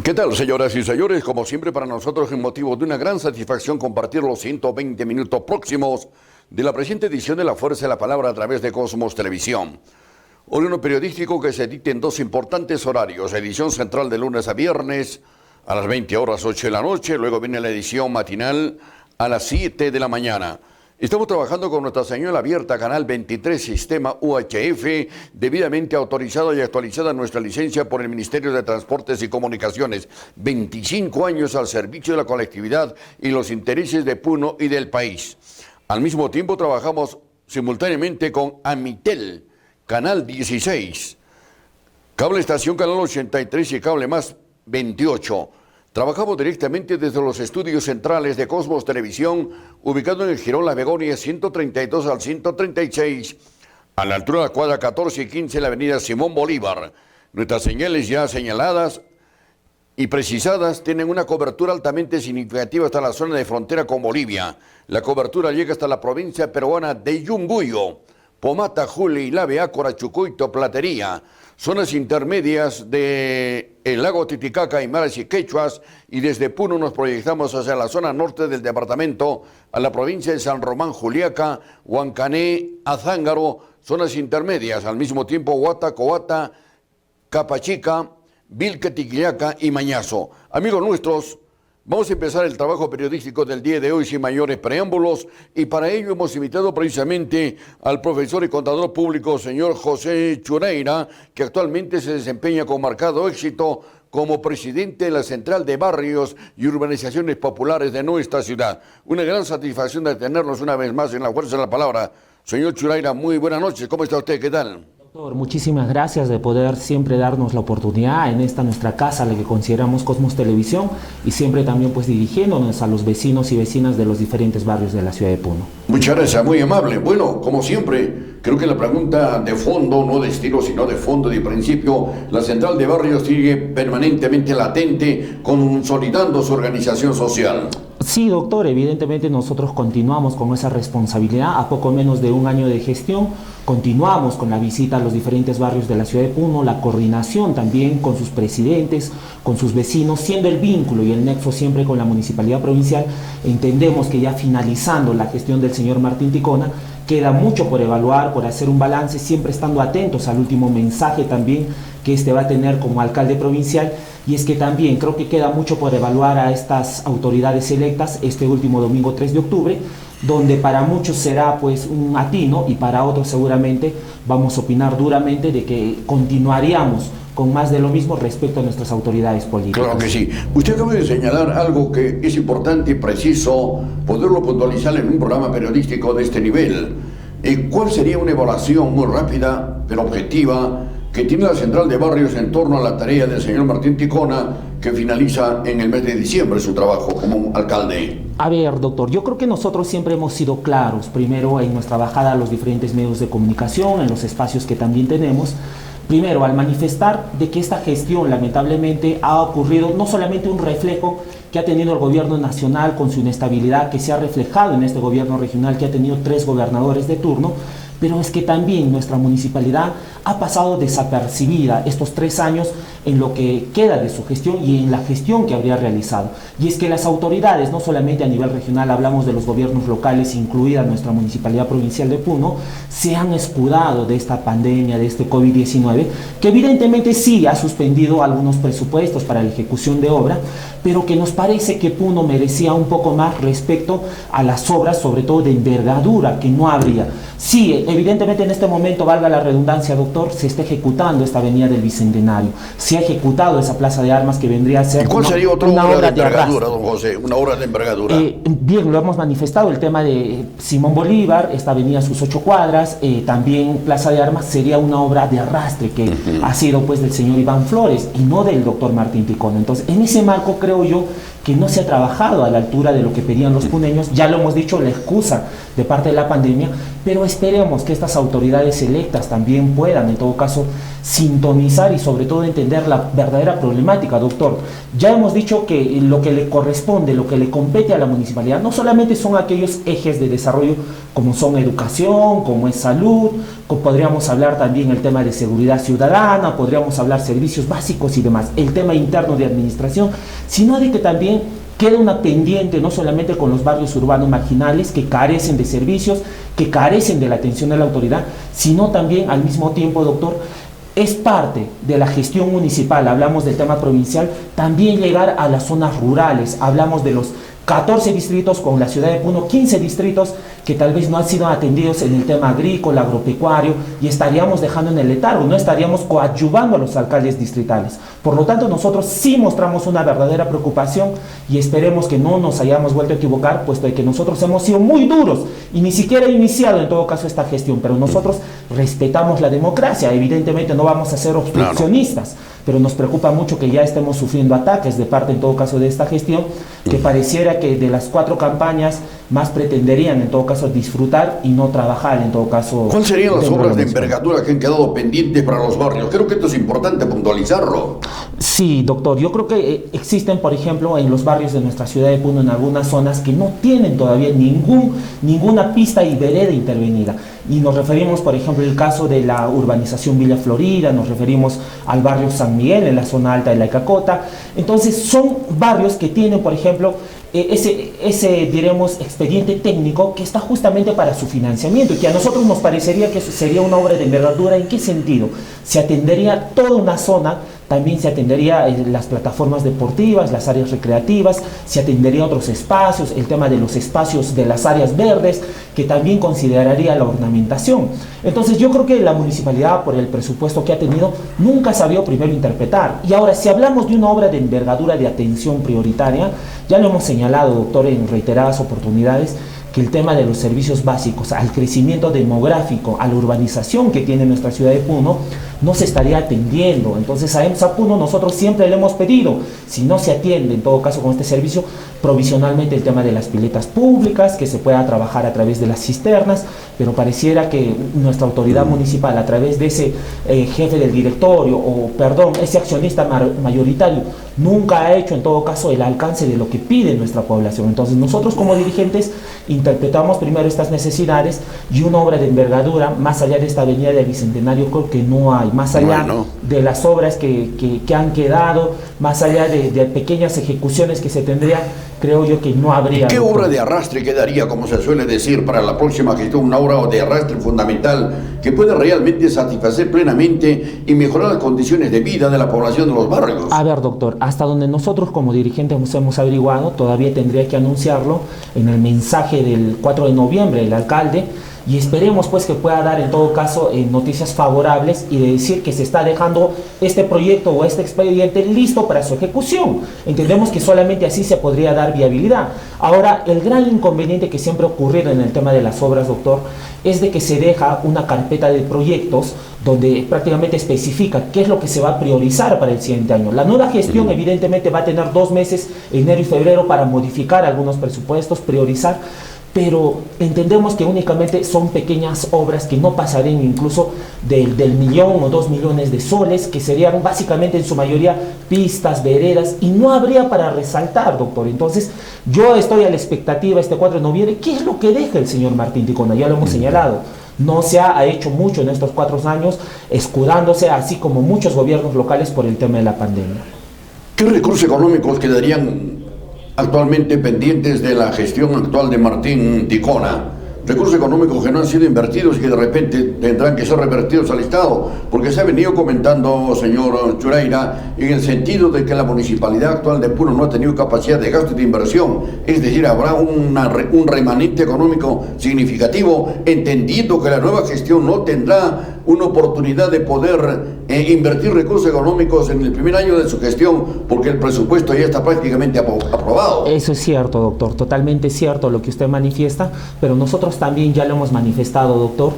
¿Qué tal, señoras y señores? Como siempre, para nosotros es motivo de una gran satisfacción compartir los 120 minutos próximos de la presente edición de La Fuerza de la Palabra a través de Cosmos Televisión. Horno periodístico que se edita en dos importantes horarios: edición central de lunes a viernes a las 20 horas 8 de la noche, luego viene la edición matinal a las 7 de la mañana. Estamos trabajando con nuestra señal abierta, canal 23, sistema UHF, debidamente autorizada y actualizada nuestra licencia por el Ministerio de Transportes y Comunicaciones. 25 años al servicio de la colectividad y los intereses de Puno y del país. Al mismo tiempo trabajamos simultáneamente con Amitel, canal 16, cable estación canal 83 y cable más 28. Trabajamos directamente desde los estudios centrales de Cosmos Televisión, ubicado en el Jirón La Begonia 132 al 136, a la altura de la cuadra 14 y 15 de la avenida Simón Bolívar. Nuestras señales ya señaladas y precisadas tienen una cobertura altamente significativa hasta la zona de frontera con Bolivia. La cobertura llega hasta la provincia peruana de Yumbuyo, Pomata, Juli, Ilave, Ácora, Chucuito, Platería, zonas intermedias de el lago Titicaca, Aymaras y Quechuas, y desde Puno nos proyectamos hacia la zona norte del departamento, a la provincia de San Román, Juliaca, Huancané, Azángaro, zonas intermedias, al mismo tiempo Huata, Coata, Capachica, Vilca, Tiquillaca y Mañazo. Amigos nuestros, vamos a empezar el trabajo periodístico del día de hoy sin mayores preámbulos, y para ello hemos invitado precisamente al profesor y contador público, señor José Chureira, que actualmente se desempeña con marcado éxito como presidente de la Central de Barrios y Urbanizaciones Populares de nuestra ciudad. Una gran satisfacción de tenernos una vez más en La Fuerza de la Palabra. Señor Chureira, muy buenas noches. ¿Cómo está usted? ¿Qué tal? Doctor, muchísimas gracias de poder siempre darnos la oportunidad en esta nuestra casa, la que consideramos Cosmos Televisión, y siempre también pues dirigiéndonos a los vecinos y vecinas de los diferentes barrios de la ciudad de Puno. Muchas gracias, muy amable. Bueno, como siempre, creo que la pregunta de fondo, no de estilo, sino de fondo, de principio, la Central de Barrios sigue permanentemente latente, consolidando su organización social. Sí, doctor, evidentemente nosotros continuamos con esa responsabilidad. A poco menos de un año de gestión, continuamos con la visita a los diferentes barrios de la ciudad de Puno, la coordinación también con sus presidentes, con sus vecinos, siendo el vínculo y el nexo siempre con la Municipalidad Provincial. Entendemos que ya finalizando la gestión del señor Martín Ticona, queda mucho por evaluar, por hacer un balance, siempre estando atentos al último mensaje también que va a tener como alcalde provincial. Y es que también creo que queda mucho por evaluar a estas autoridades electas este último domingo 3 de octubre, donde para muchos será pues un atino y para otros seguramente vamos a opinar duramente de que continuaríamos con más de lo mismo respecto a nuestras autoridades políticas. Claro que sí. Usted acaba de señalar algo que es importante y preciso poderlo puntualizar en un programa periodístico de este nivel. ¿Cuál sería una evaluación muy rápida pero objetiva que tiene la Central de Barrios en torno a la tarea del señor Martín Ticona, que finaliza en el mes de diciembre su trabajo como alcalde? A ver, doctor, yo creo que nosotros siempre hemos sido claros, primero en nuestra bajada a los diferentes medios de comunicación, en los espacios que también tenemos. Primero, al manifestar de que esta gestión lamentablemente ha ocurrido no solamente un reflejo que ha tenido el gobierno nacional con su inestabilidad, que se ha reflejado en este gobierno regional que ha tenido 3 gobernadores de turno, pero es que también nuestra municipalidad ha pasado desapercibida estos 3 años en lo que queda de su gestión y en la gestión que habría realizado. Y es que las autoridades, no solamente a nivel regional, hablamos de los gobiernos locales, incluida nuestra Municipalidad Provincial de Puno, se han escudado de esta pandemia, de este COVID-19, que evidentemente sí ha suspendido algunos presupuestos para la ejecución de obra, pero que nos parece que Puno merecía un poco más respecto a las obras, sobre todo de envergadura, que no habría. Sí, evidentemente en este momento, valga la redundancia, doctor, se está ejecutando esta avenida del Bicentenario, se ha ejecutado esa plaza de armas que vendría a ser ¿Y cuál sería otra obra de envergadura, don José? Una obra de envergadura. Bien, lo hemos manifestado, el tema de Simón Bolívar, esta avenida sus 8 cuadras, también Plaza de Armas sería una obra de arrastre que ha sido pues del señor Iván Flores y no del doctor Martín Ticona. Entonces, en ese marco creo yo que no se ha trabajado a la altura de lo que pedían los puneños. Ya lo hemos dicho, la excusa de parte de la pandemia, pero esperemos que estas autoridades electas también puedan, en todo caso, sintonizar y sobre todo entender la verdadera problemática, doctor. Ya hemos dicho que lo que le corresponde, lo que le compete a la municipalidad, no solamente son aquellos ejes de desarrollo como son educación, como es salud, podríamos hablar también el tema de seguridad ciudadana, podríamos hablar servicios básicos y demás, el tema interno de administración, sino de que también queda una pendiente no solamente con los barrios urbanos marginales que carecen de servicios, que carecen de la atención de la autoridad, sino también al mismo tiempo, doctor, es parte de la gestión municipal, hablamos del tema provincial, también llegar a las zonas rurales, hablamos de los 14 distritos con la ciudad de Puno, 15 distritos que tal vez no han sido atendidos en el tema agrícola, agropecuario, y estaríamos dejando en el letargo, no estaríamos coadyuvando a los alcaldes distritales. Por lo tanto, nosotros sí mostramos una verdadera preocupación y esperemos que no nos hayamos vuelto a equivocar, puesto de que nosotros hemos sido muy duros y ni siquiera iniciado en todo caso esta gestión, pero nosotros respetamos la democracia, evidentemente no vamos a ser obstruccionistas. Claro. Pero nos preocupa mucho que ya estemos sufriendo ataques de parte en todo caso de esta gestión, que pareciera que de las 4 campañas más pretenderían en todo caso disfrutar y no trabajar en todo caso. ¿Cuáles serían las obras de envergadura que han quedado pendientes para los barrios? Creo que esto es importante puntualizarlo. Sí, doctor, yo creo que existen, por ejemplo, en los barrios de nuestra ciudad de Puno, en algunas zonas que no tienen todavía ninguna pista y vereda intervenida. Y nos referimos, por ejemplo, al caso de la urbanización Villa Florida, nos referimos al barrio San Miguel, en la zona alta de la Icacota. Entonces, son barrios que tienen, por ejemplo, ese, diremos, expediente técnico que está justamente para su financiamiento y que a nosotros nos parecería que sería una obra de envergadura. ¿En qué sentido? Se atendería toda una zona, también se atendería las plataformas deportivas, las áreas recreativas, se atendería otros espacios, el tema de los espacios de las áreas verdes, que también consideraría la ornamentación. Entonces yo creo que la municipalidad, por el presupuesto que ha tenido, nunca sabió primero interpretar. Y ahora, si hablamos de una obra de envergadura de atención prioritaria, ya lo hemos señalado, doctor, en reiteradas oportunidades, que el tema de los servicios básicos, al crecimiento demográfico, a la urbanización que tiene nuestra ciudad de Puno, no se estaría atendiendo. Entonces a EMSA Puno nosotros siempre le hemos pedido, si no se atiende en todo caso con este servicio, provisionalmente el tema de las piletas públicas, que se pueda trabajar a través de las cisternas, pero pareciera que nuestra autoridad municipal, a través de ese jefe del directorio, ese accionista mayoritario, nunca ha hecho en todo caso el alcance de lo que pide nuestra población. Entonces nosotros como dirigentes interpretamos primero estas necesidades y una obra de envergadura, más allá de esta avenida del Bicentenario, creo que no hay, más allá de las obras que han quedado, más allá de pequeñas ejecuciones que se tendrían, creo yo que no habría. ¿Qué obra de arrastre quedaría, como se suele decir, para la próxima gestión? Una obra de arrastre fundamental que pueda realmente satisfacer plenamente y mejorar las condiciones de vida de la población de los barrios. A ver, doctor, hasta donde nosotros como dirigentes hemos averiguado, todavía tendría que anunciarlo en el mensaje del 4 de noviembre el alcalde, y esperemos pues que pueda dar en todo caso noticias favorables y de decir que se está dejando este proyecto o este expediente listo para su ejecución. Entendemos que solamente así se podría dar viabilidad. Ahora, el gran inconveniente que siempre ha ocurrido en el tema de las obras, doctor, es de que se deja una carpeta de proyectos donde prácticamente especifica qué es lo que se va a priorizar para el siguiente año. La nueva gestión evidentemente va a tener 2 meses, enero y febrero, para modificar algunos presupuestos, priorizar, pero entendemos que únicamente son pequeñas obras que no pasarían incluso del 1 o 2 millones de soles, que serían básicamente en su mayoría pistas, veredas, y no habría para resaltar, doctor. Entonces yo estoy a la expectativa este 4 de noviembre, ¿qué es lo que deja el señor Martín Ticona? Ya lo hemos señalado, no se ha hecho mucho en estos 4 años, escudándose así como muchos gobiernos locales por el tema de la pandemia. ¿Qué recursos económicos quedarían actualmente pendientes de la gestión actual de Martín Ticona? Recursos económicos que no han sido invertidos y que de repente tendrán que ser revertidos al Estado, porque se ha venido comentando, señor Chureira, en el sentido de que la municipalidad actual de Puno no ha tenido capacidad de gasto y de inversión, es decir, habrá un remanente económico significativo, entendiendo que la nueva gestión no tendrá una oportunidad de poder invertir recursos económicos en el primer año de su gestión, porque el presupuesto ya está prácticamente aprobado. Eso es cierto, doctor, totalmente cierto lo que usted manifiesta, pero nosotros también ya lo hemos manifestado, doctor,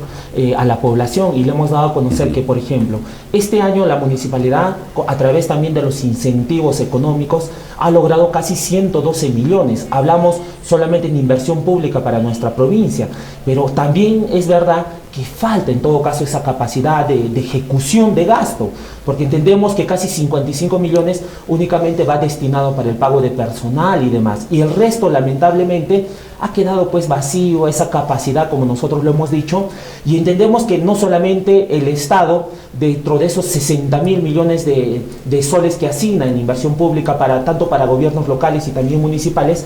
a la población, y le hemos dado a conocer que, por ejemplo, este año la municipalidad, a través también de los incentivos económicos, ha logrado casi 112 millones. Hablamos solamente en inversión pública para nuestra provincia, pero también es verdad que falta en todo caso esa capacidad de ejecución de gasto, porque entendemos que casi 55 millones únicamente va destinado para el pago de personal y demás, y el resto lamentablemente ha quedado pues vacío, esa capacidad como nosotros lo hemos dicho, y entendemos que no solamente el Estado, dentro de esos 60.000 millones de soles que asigna en inversión pública tanto para gobiernos locales y también municipales,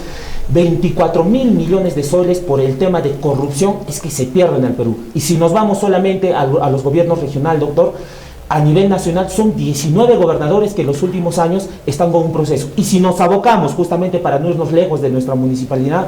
24.000 millones de soles por el tema de corrupción es que se pierde en el Perú. Y si nos vamos solamente a los gobiernos regionales, doctor, a nivel nacional son 19 gobernadores que en los últimos años están con un proceso. Y si nos abocamos justamente para no irnos lejos de nuestra municipalidad,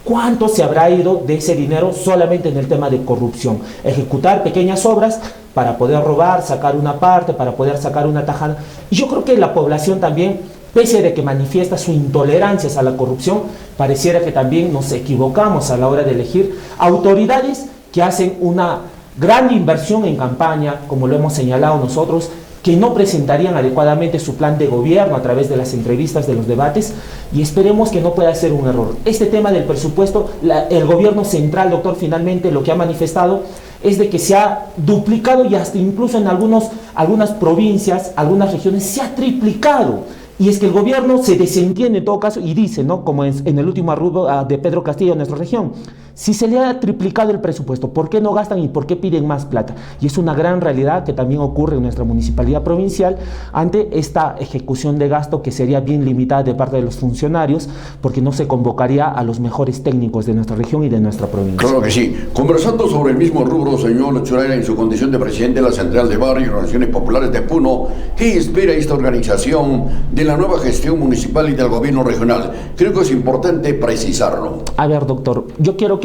¿cuánto se habrá ido de ese dinero solamente en el tema de corrupción? Ejecutar pequeñas obras para poder robar, sacar una parte, para poder sacar una tajada. Y yo creo que la población también, pese a que manifiesta su intolerancia a la corrupción, pareciera que también nos equivocamos a la hora de elegir autoridades que hacen una gran inversión en campaña, como lo hemos señalado nosotros, que no presentarían adecuadamente su plan de gobierno a través de las entrevistas, de los debates, y esperemos que no pueda ser un error. Este tema del presupuesto, el gobierno central, doctor, finalmente lo que ha manifestado es de que se ha duplicado y hasta incluso en algunas provincias, algunas regiones, se ha triplicado. Y es que el gobierno se desentiende en todo caso y dice, ¿no?, como en el último arrubo de Pedro Castillo en nuestra región, si se le ha triplicado el presupuesto, ¿por qué no gastan y por qué piden más plata? Y es una gran realidad que también ocurre en nuestra municipalidad provincial ante esta ejecución de gasto que sería bien limitada de parte de los funcionarios, porque no se convocaría a los mejores técnicos de nuestra región y de nuestra provincia. Claro que sí. Conversando sobre el mismo rubro, señor Churaya, en su condición de presidente de la Central de Barrio y Organizaciones Populares de Puno, ¿qué espera esta organización de la nueva gestión municipal y del gobierno regional? Creo que es importante precisarlo. A ver, doctor, yo quiero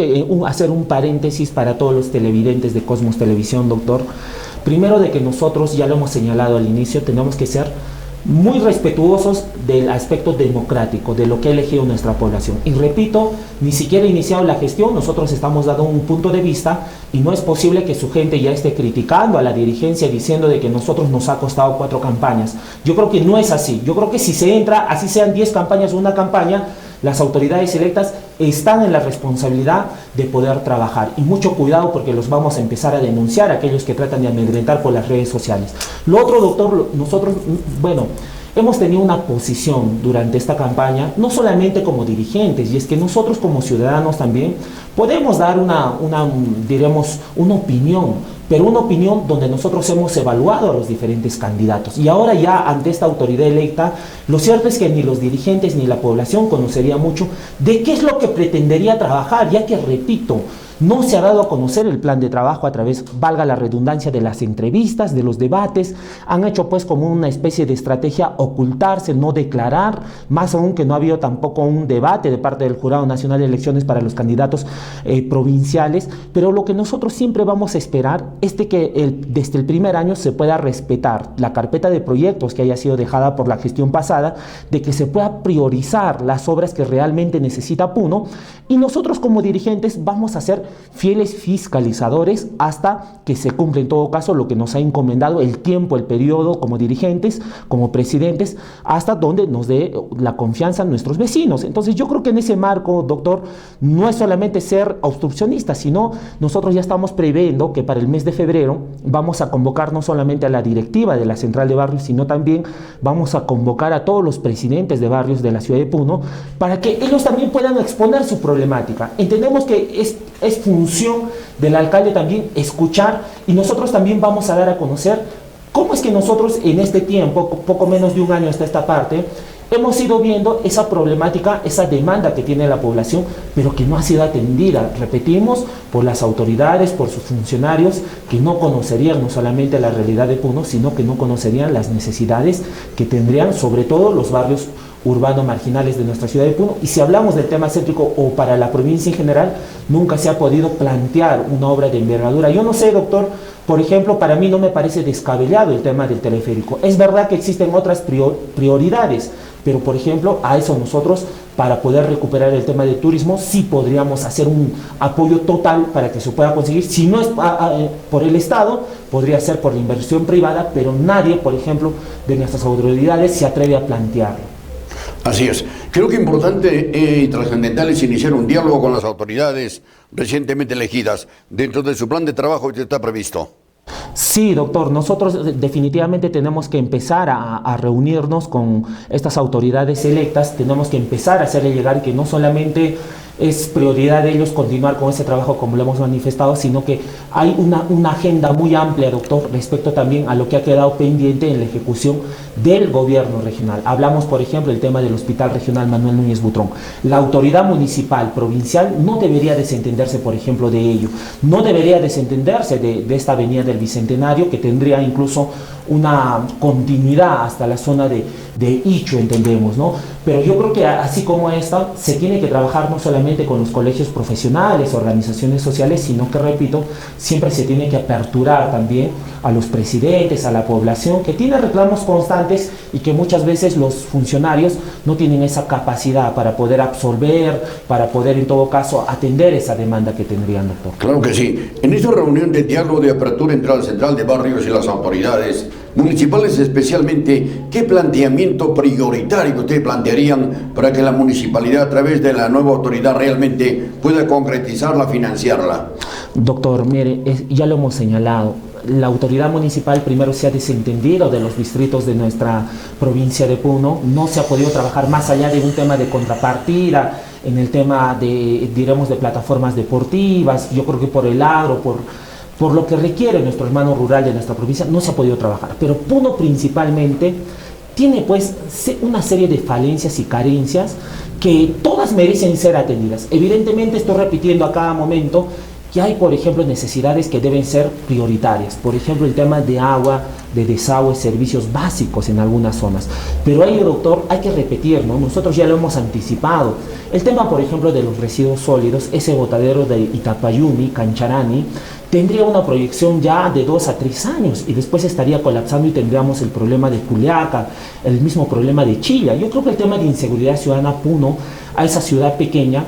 hacer un paréntesis para todos los televidentes de Cosmos Televisión, doctor. Primero, de que nosotros, ya lo hemos señalado al inicio, tenemos que ser muy respetuosos del aspecto democrático, de lo que ha elegido nuestra población. Y repito, ni siquiera ha iniciado la gestión, nosotros estamos dando un punto de vista y no es posible que su gente ya esté criticando a la dirigencia diciendo de que nosotros nos ha costado 4 campañas. Yo creo que no es así. Yo creo que si se entra, así sean 10 campañas o una campaña, las autoridades electas están en la responsabilidad de poder trabajar. Y mucho cuidado porque los vamos a empezar a denunciar a aquellos que tratan de amedrentar por las redes sociales. Lo otro, doctor, nosotros, bueno, hemos tenido una posición durante esta campaña, no solamente como dirigentes, y es que nosotros como ciudadanos también podemos dar diremos, una opinión, pero una opinión donde nosotros hemos evaluado a los diferentes candidatos. Y ahora ya ante esta autoridad electa, lo cierto es que ni los dirigentes ni la población conocería mucho de qué es lo que pretendería trabajar, ya que, repito, no se ha dado a conocer el plan de trabajo a través, valga la redundancia, de las entrevistas, de los debates. Han hecho pues como una especie de estrategia ocultarse, no declarar, más aún que no ha habido tampoco un debate de parte del Jurado Nacional de Elecciones para los candidatos provinciales. Pero lo que nosotros siempre vamos a esperar es de que desde el primer año se pueda respetar la carpeta de proyectos que haya sido dejada por la gestión pasada, de que se pueda priorizar las obras que realmente necesita Puno, y nosotros como dirigentes vamos a ser fieles fiscalizadores hasta que se cumpla en todo caso lo que nos ha encomendado el tiempo, el periodo, como dirigentes, como presidentes, hasta donde nos dé la confianza a nuestros vecinos. Entonces yo creo que en ese marco, doctor, no es solamente ser obstruccionistas, sino nosotros ya estamos previendo que para el mes de febrero vamos a convocar no solamente a la directiva de la Central de Barrios, sino también vamos a convocar a todos los presidentes de barrios de la ciudad de Puno para que ellos también puedan exponer su problemática. Entendemos que es función del alcalde también escuchar, y nosotros también vamos a dar a conocer cómo es que nosotros en este tiempo, poco menos de un año hasta esta parte, hemos ido viendo esa problemática, esa demanda que tiene la población, pero que no ha sido atendida, repetimos, por las autoridades, por sus funcionarios, que no conocerían no solamente la realidad de Puno, sino que no conocerían las necesidades que tendrían sobre todo los barrios urbanos marginales de nuestra ciudad de Puno. Y si hablamos del tema céntrico o para la provincia en general, nunca se ha podido plantear una obra de envergadura. Yo no sé, doctor, por ejemplo, para mí no me parece descabellado el tema del teleférico. Es verdad que existen otras prioridades, pero por ejemplo, a eso nosotros, para poder recuperar el tema del turismo, sí podríamos hacer un apoyo total para que se pueda conseguir. Si no es por el Estado, podría ser por la inversión privada, pero nadie, por ejemplo, de nuestras autoridades se atreve a plantearlo. Así es. Creo que importante y trascendental es iniciar un diálogo con las autoridades recientemente elegidas. Dentro de su plan de trabajo que está previsto. Sí, doctor, nosotros definitivamente tenemos que empezar a reunirnos con estas autoridades electas, tenemos que empezar a hacerle llegar que no solamente es prioridad de ellos continuar con ese trabajo como lo hemos manifestado, sino que hay una agenda muy amplia, doctor, respecto también a lo que ha quedado pendiente en la ejecución del gobierno regional. Hablamos, por ejemplo, del tema del Hospital Regional Manuel Núñez Butrón. La autoridad municipal, provincial, no debería desentenderse, por ejemplo, de ello. No debería desentenderse de esta avenida del Bicentenario, que tendría incluso una continuidad hasta la zona de Icho, entendemos, ¿no? Pero yo creo que así como esta, se tiene que trabajar no solamente con los colegios profesionales, organizaciones sociales, sino que, repito, siempre se tiene que aperturar también a los presidentes, a la población, que tiene reclamos constantes y que muchas veces los funcionarios no tienen esa capacidad para poder absolver, para poder en todo caso atender esa demanda que tendrían, doctor. Claro que sí. En esta reunión de diálogo de apertura entre la Central de Barrios y las autoridades municipales especialmente, ¿qué planteamiento prioritario ustedes plantearían para que la municipalidad a través de la nueva autoridad realmente pueda concretizarla, financiarla? Doctor, mire, ya lo hemos señalado. La autoridad municipal primero se ha desentendido de los distritos de nuestra provincia de Puno, no se ha podido trabajar más allá de un tema de contrapartida, en el tema de, diremos, de plataformas deportivas. Yo creo que por el agro, por lo que requiere nuestro hermano rural de nuestra provincia, no se ha podido trabajar. Pero Puno principalmente tiene pues una serie de falencias y carencias que todas merecen ser atendidas. Evidentemente estoy repitiendo a cada momento que hay, por ejemplo, necesidades que deben ser prioritarias. Por ejemplo, el tema de agua, de desagüe, servicios básicos en algunas zonas. Pero ahí, doctor, hay que repetir, ¿no? Nosotros ya lo hemos anticipado. El tema, por ejemplo, de los residuos sólidos, ese botadero de Itapayumi, Cancharani, tendría una proyección ya de 2 a 3 años y después estaría colapsando y tendríamos el problema de Culiaca, el mismo problema de Chilla. Yo creo que el tema de inseguridad ciudadana Puno, a esa ciudad pequeña,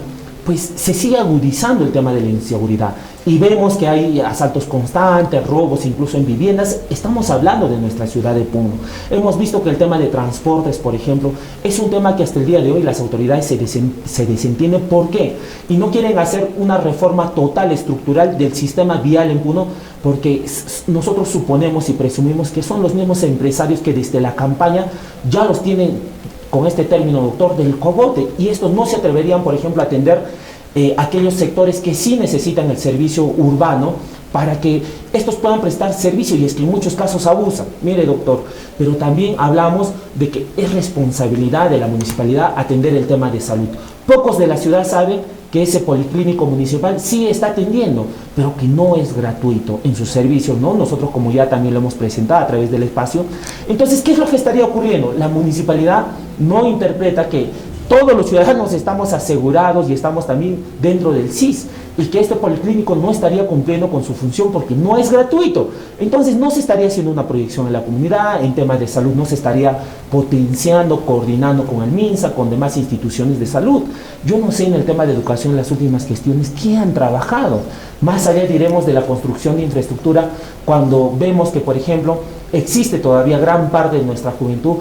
pues se sigue agudizando el tema de la inseguridad y vemos que hay asaltos constantes, robos incluso en viviendas. Estamos hablando de nuestra ciudad de Puno. Hemos visto que el tema de transportes, por ejemplo, es un tema que hasta el día de hoy las autoridades se desentienden. ¿Por qué? Y no quieren hacer una reforma total, estructural del sistema vial en Puno, porque nosotros suponemos y presumimos que son los mismos empresarios que desde la campaña ya los tienen, con este término, doctor, del cogote, y estos no se atreverían, por ejemplo, a atender aquellos sectores que sí necesitan el servicio urbano para que estos puedan prestar servicio, y es que en muchos casos abusan. Mire, doctor, pero también hablamos de que es responsabilidad de la municipalidad atender el tema de salud. Pocos de la ciudad saben que ese policlínico municipal sí está atendiendo, pero que no es gratuito en sus servicios, ¿no? Nosotros, como ya también lo hemos presentado a través del espacio. Entonces, ¿qué es lo que estaría ocurriendo? La municipalidad no interpreta que todos los ciudadanos estamos asegurados y estamos también dentro del SIS, y que este policlínico no estaría cumpliendo con su función porque no es gratuito. Entonces no se estaría haciendo una proyección en la comunidad, en temas de salud no se estaría potenciando, coordinando con el MINSA, con demás instituciones de salud. Yo no sé en el tema de educación las últimas gestiones que han trabajado, más allá, diremos, de la construcción de infraestructura, cuando vemos que, por ejemplo, existe todavía gran parte de nuestra juventud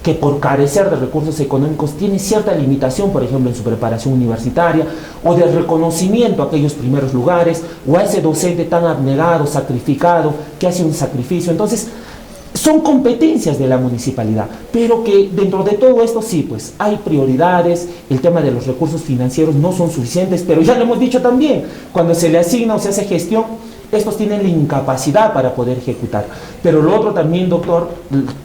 que por carecer de recursos económicos tiene cierta limitación, por ejemplo, en su preparación universitaria, o de reconocimiento a aquellos primeros lugares, o a ese docente tan abnegado, sacrificado, que hace un sacrificio. Entonces, son competencias de la municipalidad, pero que dentro de todo esto sí, pues hay prioridades. El tema de los recursos financieros no son suficientes, pero ya lo hemos dicho también, cuando se le asigna o se hace gestión, estos tienen la incapacidad para poder ejecutar. Pero lo otro también, doctor,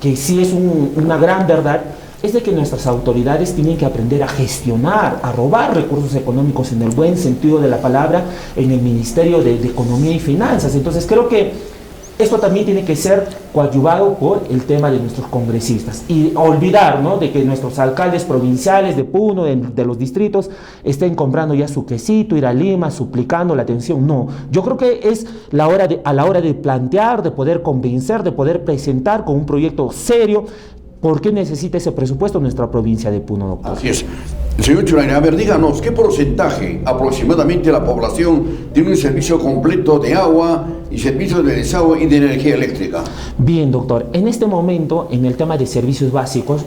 que sí es una gran verdad, es de que nuestras autoridades tienen que aprender a gestionar, a robar recursos económicos en el buen sentido de la palabra, en el Ministerio de Economía y Finanzas. Entonces creo que esto también tiene que ser coadyuvado por el tema de nuestros congresistas. Y olvidar, ¿no?, de que nuestros alcaldes provinciales de Puno, de los distritos, estén comprando ya su quesito, ir a Lima, suplicando la atención. No, yo creo que es a la hora de plantear, de poder convencer, de poder presentar con un proyecto serio, ¿por qué necesita ese presupuesto nuestra provincia de Puno, doctor? Así es. Señor Churaina, a ver, díganos, ¿qué porcentaje aproximadamente de la población tiene un servicio completo de agua y servicios de desagüe y de energía eléctrica? Bien, doctor, en este momento, en el tema de servicios básicos,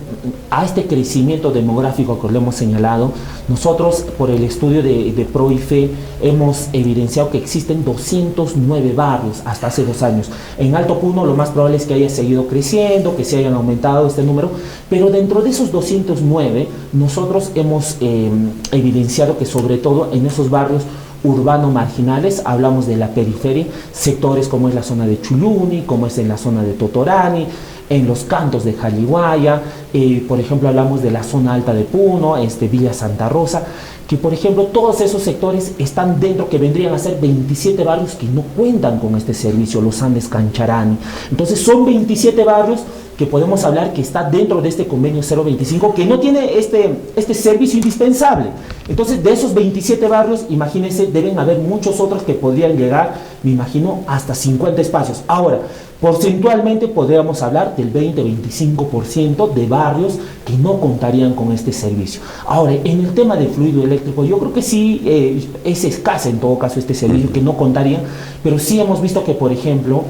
a este crecimiento demográfico que lo hemos señalado, nosotros, por el estudio de PROIFE, hemos evidenciado que existen 209 barrios hasta hace 2 años. En Alto Puno, lo más probable es que haya seguido creciendo, que se hayan aumentado este número, pero dentro de esos 209, nosotros hemos evidenciado que sobre todo en esos barrios urbano marginales, hablamos de la periferia, sectores como es la zona de Chuluni, como es en la zona de Totorani, en los cantos de Jaliguaya, por ejemplo hablamos de la zona alta de Puno, Villa Santa Rosa, que por ejemplo todos esos sectores están dentro, que vendrían a ser 27 barrios que no cuentan con este servicio, los Andes Cancharani. Entonces son 27 barrios que podemos hablar que está dentro de este convenio 025, que no tiene este servicio indispensable. Entonces, de esos 27 barrios, imagínense, deben haber muchos otros que podrían llegar, me imagino, hasta 50 espacios. Ahora, porcentualmente podríamos hablar del 20-25% de barrios que no contarían con este servicio. Ahora, en el tema de fluido eléctrico, yo creo que sí es escaso en todo caso este servicio que no contaría, pero sí hemos visto que, por ejemplo,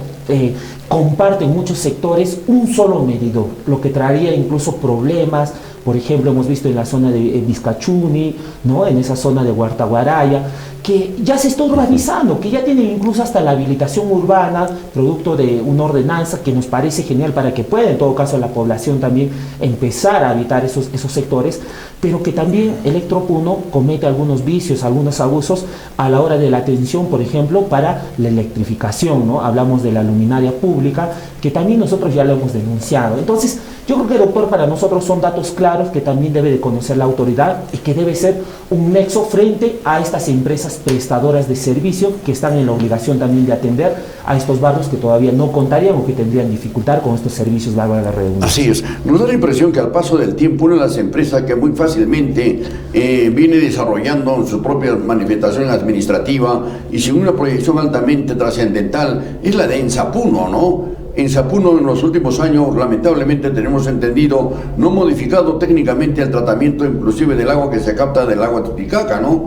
comparten muchos sectores un solo medidor, lo que traería incluso problemas. Por ejemplo, hemos visto en la zona de Vizcachuni, ¿no? En esa zona de Huartaguaraya, que ya se está urbanizando, que ya tienen incluso hasta la habilitación urbana, producto de una ordenanza que nos parece genial para que pueda, en todo caso, la población también empezar a habitar esos sectores, pero que también Electropuno comete algunos vicios, algunos abusos a la hora de la atención, por ejemplo, para la electrificación, ¿no? Hablamos de la luminaria pública, que también nosotros ya lo hemos denunciado. Entonces, yo creo que, doctor, para nosotros son datos claros que también debe de conocer la autoridad y que debe ser un nexo frente a estas empresas prestadoras de servicio que están en la obligación también de atender a estos barrios que todavía no contarían o que tendrían dificultad con estos servicios, valga la redundancia. Así es. Nos da la impresión que al paso del tiempo una de las empresas que muy fácilmente viene desarrollando su propia manifestación administrativa y sin una proyección altamente trascendental es la de Ensapuno, ¿no? En Sapuno en los últimos años, lamentablemente tenemos entendido, no ha modificado técnicamente el tratamiento inclusive del agua que se capta del agua Titicaca, ¿no?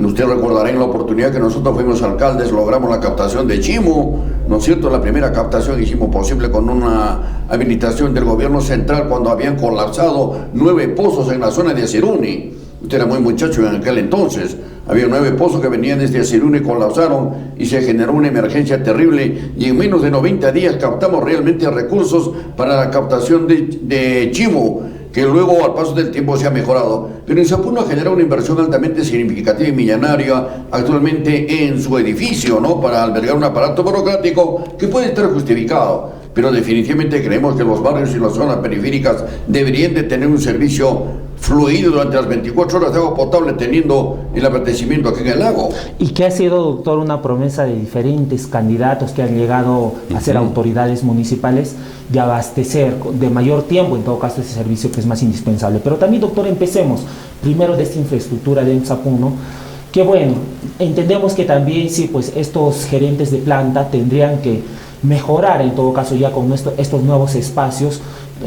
Usted recordará en la oportunidad que nosotros fuimos alcaldes, logramos la captación de Chimo, ¿no es cierto? La primera captación hicimos posible con una habilitación del gobierno central cuando habían colapsado 9 pozos en la zona de Aciruni. Usted era muy muchacho en aquel entonces. Había 9 pozos que venían desde Aciruni, colapsaron y se generó una emergencia terrible y en menos de 90 días captamos realmente recursos para la captación de Chimo, que luego al paso del tiempo se ha mejorado. Pero en Sapuno ha generado una inversión altamente significativa y millonaria actualmente en su edificio, ¿no? Para albergar un aparato burocrático que puede estar justificado. Pero definitivamente creemos que los barrios y las zonas periféricas deberían de tener un servicio fluido durante las 24 horas de agua potable, teniendo el abastecimiento aquí en el lago. Y que ha sido, doctor, una promesa de diferentes candidatos que han llegado a ser autoridades municipales de abastecer de mayor tiempo, en todo caso, ese servicio que es más indispensable. Pero también, doctor, empecemos primero de esta infraestructura de Ensapuno, que bueno, entendemos que también sí, pues estos gerentes de planta tendrían que mejorar en todo caso ya con estos nuevos espacios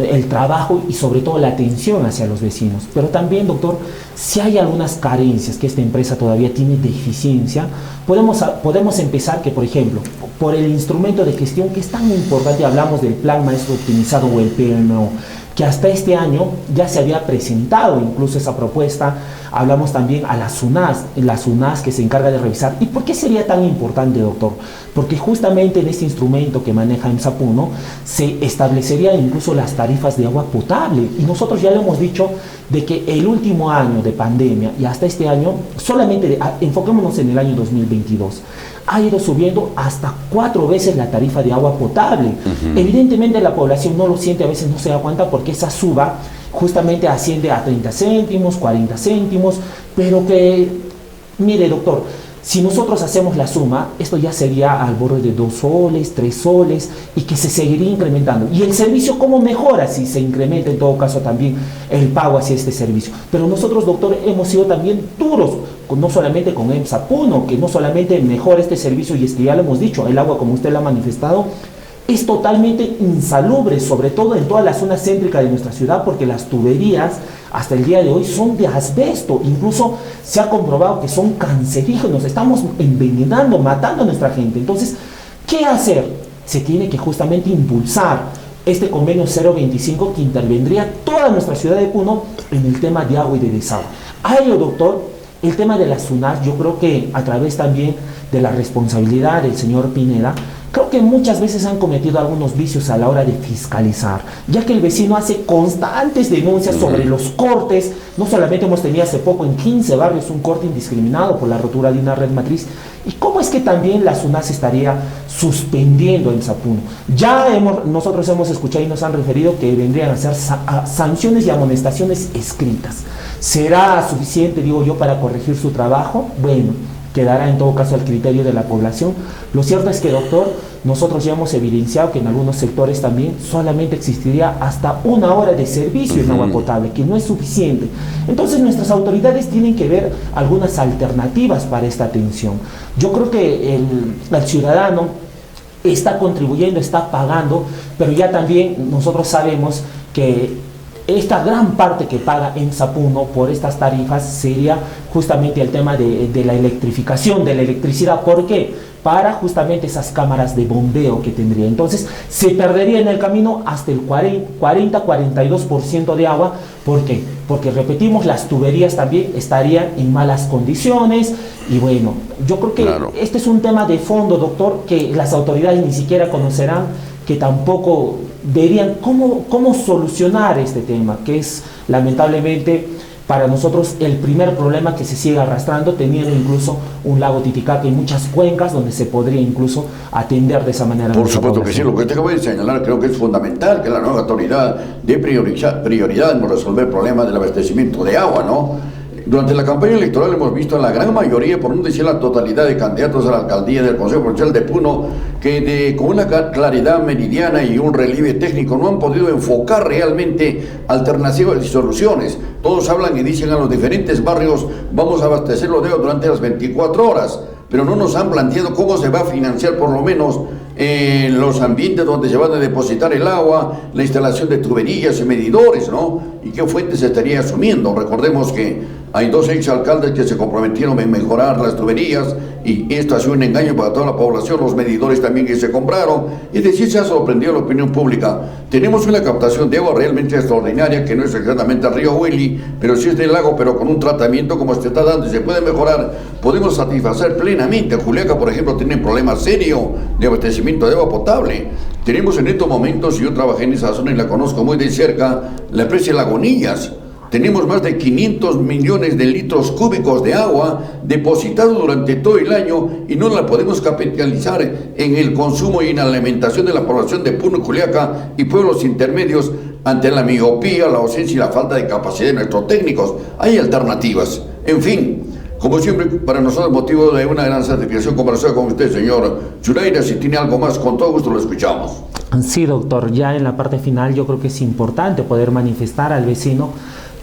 el trabajo y sobre todo la atención hacia los vecinos. Pero también, doctor, si hay algunas carencias que esta empresa todavía tiene deficiencia, podemos empezar que, por ejemplo, por el instrumento de gestión que es tan importante, hablamos del Plan Maestro Optimizado o el PMO, que hasta este año ya se había presentado incluso esa propuesta. Hablamos también a la SUNAS que se encarga de revisar. ¿Y por qué sería tan importante, doctor? Porque justamente en este instrumento que maneja Ensapuno se establecerían incluso las tarifas de agua potable. Y nosotros ya lo hemos dicho de que el último año de pandemia y hasta este año, solamente enfoquémonos en el año 2022, ha ido subiendo hasta 4 veces la tarifa de agua potable. Evidentemente la población no lo siente, a veces no se da cuenta porque esa suba justamente asciende a 30 céntimos, 40 céntimos, pero que, mire, doctor, si nosotros hacemos la suma, esto ya sería al borde de 2 soles, 3 soles, y que se seguiría incrementando. ¿Y el servicio cómo mejora si se incrementa en todo caso también el pago hacia este servicio? Pero nosotros, doctor, hemos sido también duros, no solamente con Ensapuno, que no solamente mejora este servicio, y es que ya lo hemos dicho, el agua, como usted lo ha manifestado, es totalmente insalubre, sobre todo en toda la zona céntrica de nuestra ciudad, porque las tuberías hasta el día de hoy son de asbesto, incluso se ha comprobado que son cancerígenos, estamos envenenando, matando a nuestra gente. Entonces, ¿qué hacer? Se tiene que justamente impulsar este convenio 025 que intervendría toda nuestra ciudad de Puno en el tema de agua y de desagüe. A ello, doctor, el tema de las SUNAT, yo creo que a través también de la responsabilidad del señor Pineda, creo que muchas veces han cometido algunos vicios a la hora de fiscalizar, ya que el vecino hace constantes denuncias sobre los cortes. No solamente hemos tenido hace poco en 15 barrios un corte indiscriminado por la rotura de una red matriz. ¿Y cómo es que también la SUNAT se estaría suspendiendo en Sapuno? Nosotros hemos escuchado y nos han referido que vendrían a ser sanciones y amonestaciones escritas. ¿Será suficiente, digo yo, para corregir su trabajo? Bueno, quedará en todo caso al criterio de la población. Lo cierto es que, doctor, nosotros ya hemos evidenciado que en algunos sectores también solamente existiría hasta 1 hora de servicio en agua potable, que no es suficiente. Entonces nuestras autoridades tienen que ver algunas alternativas para esta atención. Yo creo que el ciudadano está contribuyendo, está pagando, pero ya también nosotros sabemos que esta gran parte que paga en Sapuno por estas tarifas sería justamente el tema de la electrificación, de la electricidad. ¿Por qué? Para justamente esas cámaras de bombeo que tendría. Entonces se perdería en el camino hasta el 40-42% de agua. ¿Por qué? Porque repetimos, las tuberías también estarían en malas condiciones. Y bueno, yo creo que este es un tema de fondo, doctor, que las autoridades ni siquiera conocerán, que tampoco verían cómo solucionar este tema, que es lamentablemente para nosotros el primer problema que se sigue arrastrando, teniendo incluso un lago Titicaca y muchas cuencas donde se podría incluso atender de esa manera. Por supuesto que sí, lo que te acabo de señalar creo que es fundamental que la nueva autoridad dé prioridad en resolver el problema del abastecimiento de agua, ¿no? Durante la campaña electoral hemos visto a la gran mayoría, por no decir la totalidad de candidatos a la alcaldía del Consejo Provincial de Puno, que con una claridad meridiana y un relieve técnico no han podido enfocar realmente alternativas y soluciones. Todos hablan y dicen a los diferentes barrios, vamos a abastecerlo de agua durante las 24 horas, pero no nos han planteado cómo se va a financiar por lo menos los ambientes donde se van a depositar el agua, la instalación de tuberías y medidores, ¿no? ¿Y qué fuentes se estaría asumiendo? Recordemos que hay 2 exalcaldes que se comprometieron en mejorar las tuberías y esto ha sido un engaño para toda la población, los medidores también que se compraron. Es decir, se ha sorprendido la opinión pública. Tenemos una captación de agua realmente extraordinaria, que no es exactamente el río Willy, pero sí es del lago, pero con un tratamiento como se está dando y se puede mejorar, podemos satisfacer plenamente. Juliaca, por ejemplo, tiene un problema serio de abastecimiento de agua potable. Tenemos en estos momentos, y yo trabajé en esa zona y la conozco muy de cerca, la presa de Lagunillas. Tenemos más de 500 millones de litros cúbicos de agua depositados durante todo el año y no la podemos capitalizar en el consumo y en la alimentación de la población de Puno, Juliaca y pueblos intermedios ante la miopía, la ausencia y la falta de capacidad de nuestros técnicos. Hay alternativas. En fin, como siempre, para nosotros motivo de una gran satisfacción conversar con usted, señor Zuraira. Si tiene algo más, con todo gusto lo escuchamos. Sí, doctor, ya en la parte final yo creo que es importante poder manifestar al vecino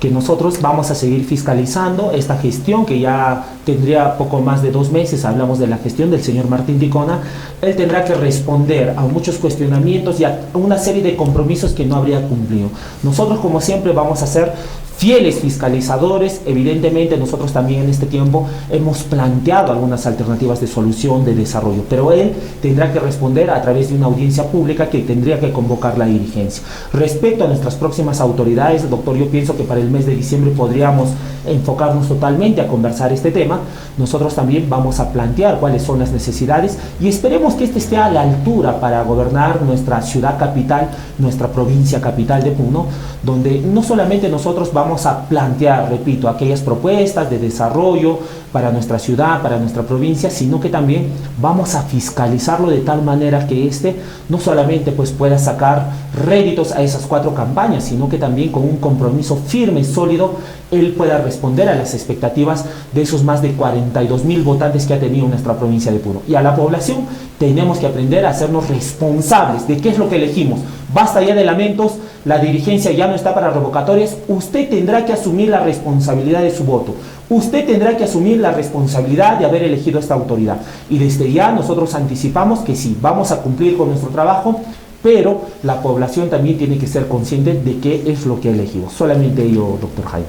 que nosotros vamos a seguir fiscalizando esta gestión que ya tendría poco más de 2 meses. Hablamos de la gestión del señor Martín Ticona. Él tendrá que responder a muchos cuestionamientos y a una serie de compromisos que no habría cumplido. Nosotros, como siempre, vamos a ser fieles fiscalizadores. Evidentemente nosotros también en este tiempo hemos planteado algunas alternativas de solución, de desarrollo, pero él tendrá que responder a través de una audiencia pública que tendría que convocar la dirigencia. Respecto a nuestras próximas autoridades, doctor, yo pienso que para el mes de diciembre podríamos enfocarnos totalmente a conversar este tema. Nosotros también vamos a plantear cuáles son las necesidades y esperemos que este esté a la altura para gobernar nuestra ciudad capital, nuestra provincia capital de Puno, donde no solamente nosotros vamos a plantear, repito, aquellas propuestas de desarrollo para nuestra ciudad, para nuestra provincia, sino que también vamos a fiscalizarlo de tal manera que este no solamente pues pueda sacar réditos a esas 4 campañas, sino que también con un compromiso firme y sólido él pueda responder a las expectativas de esos más de 42,000 votantes que ha tenido nuestra provincia de Puno. Y a la población tenemos que aprender a hacernos responsables de qué es lo que elegimos. Basta ya de lamentos, la dirigencia ya no está para revocatorias, usted tendrá que asumir la responsabilidad de su voto. Usted tendrá que asumir la responsabilidad de haber elegido esta autoridad. Y desde ya nosotros anticipamos que sí, vamos a cumplir con nuestro trabajo, pero la población también tiene que ser consciente de qué es lo que ha elegido. Solamente ello, doctor Jaime.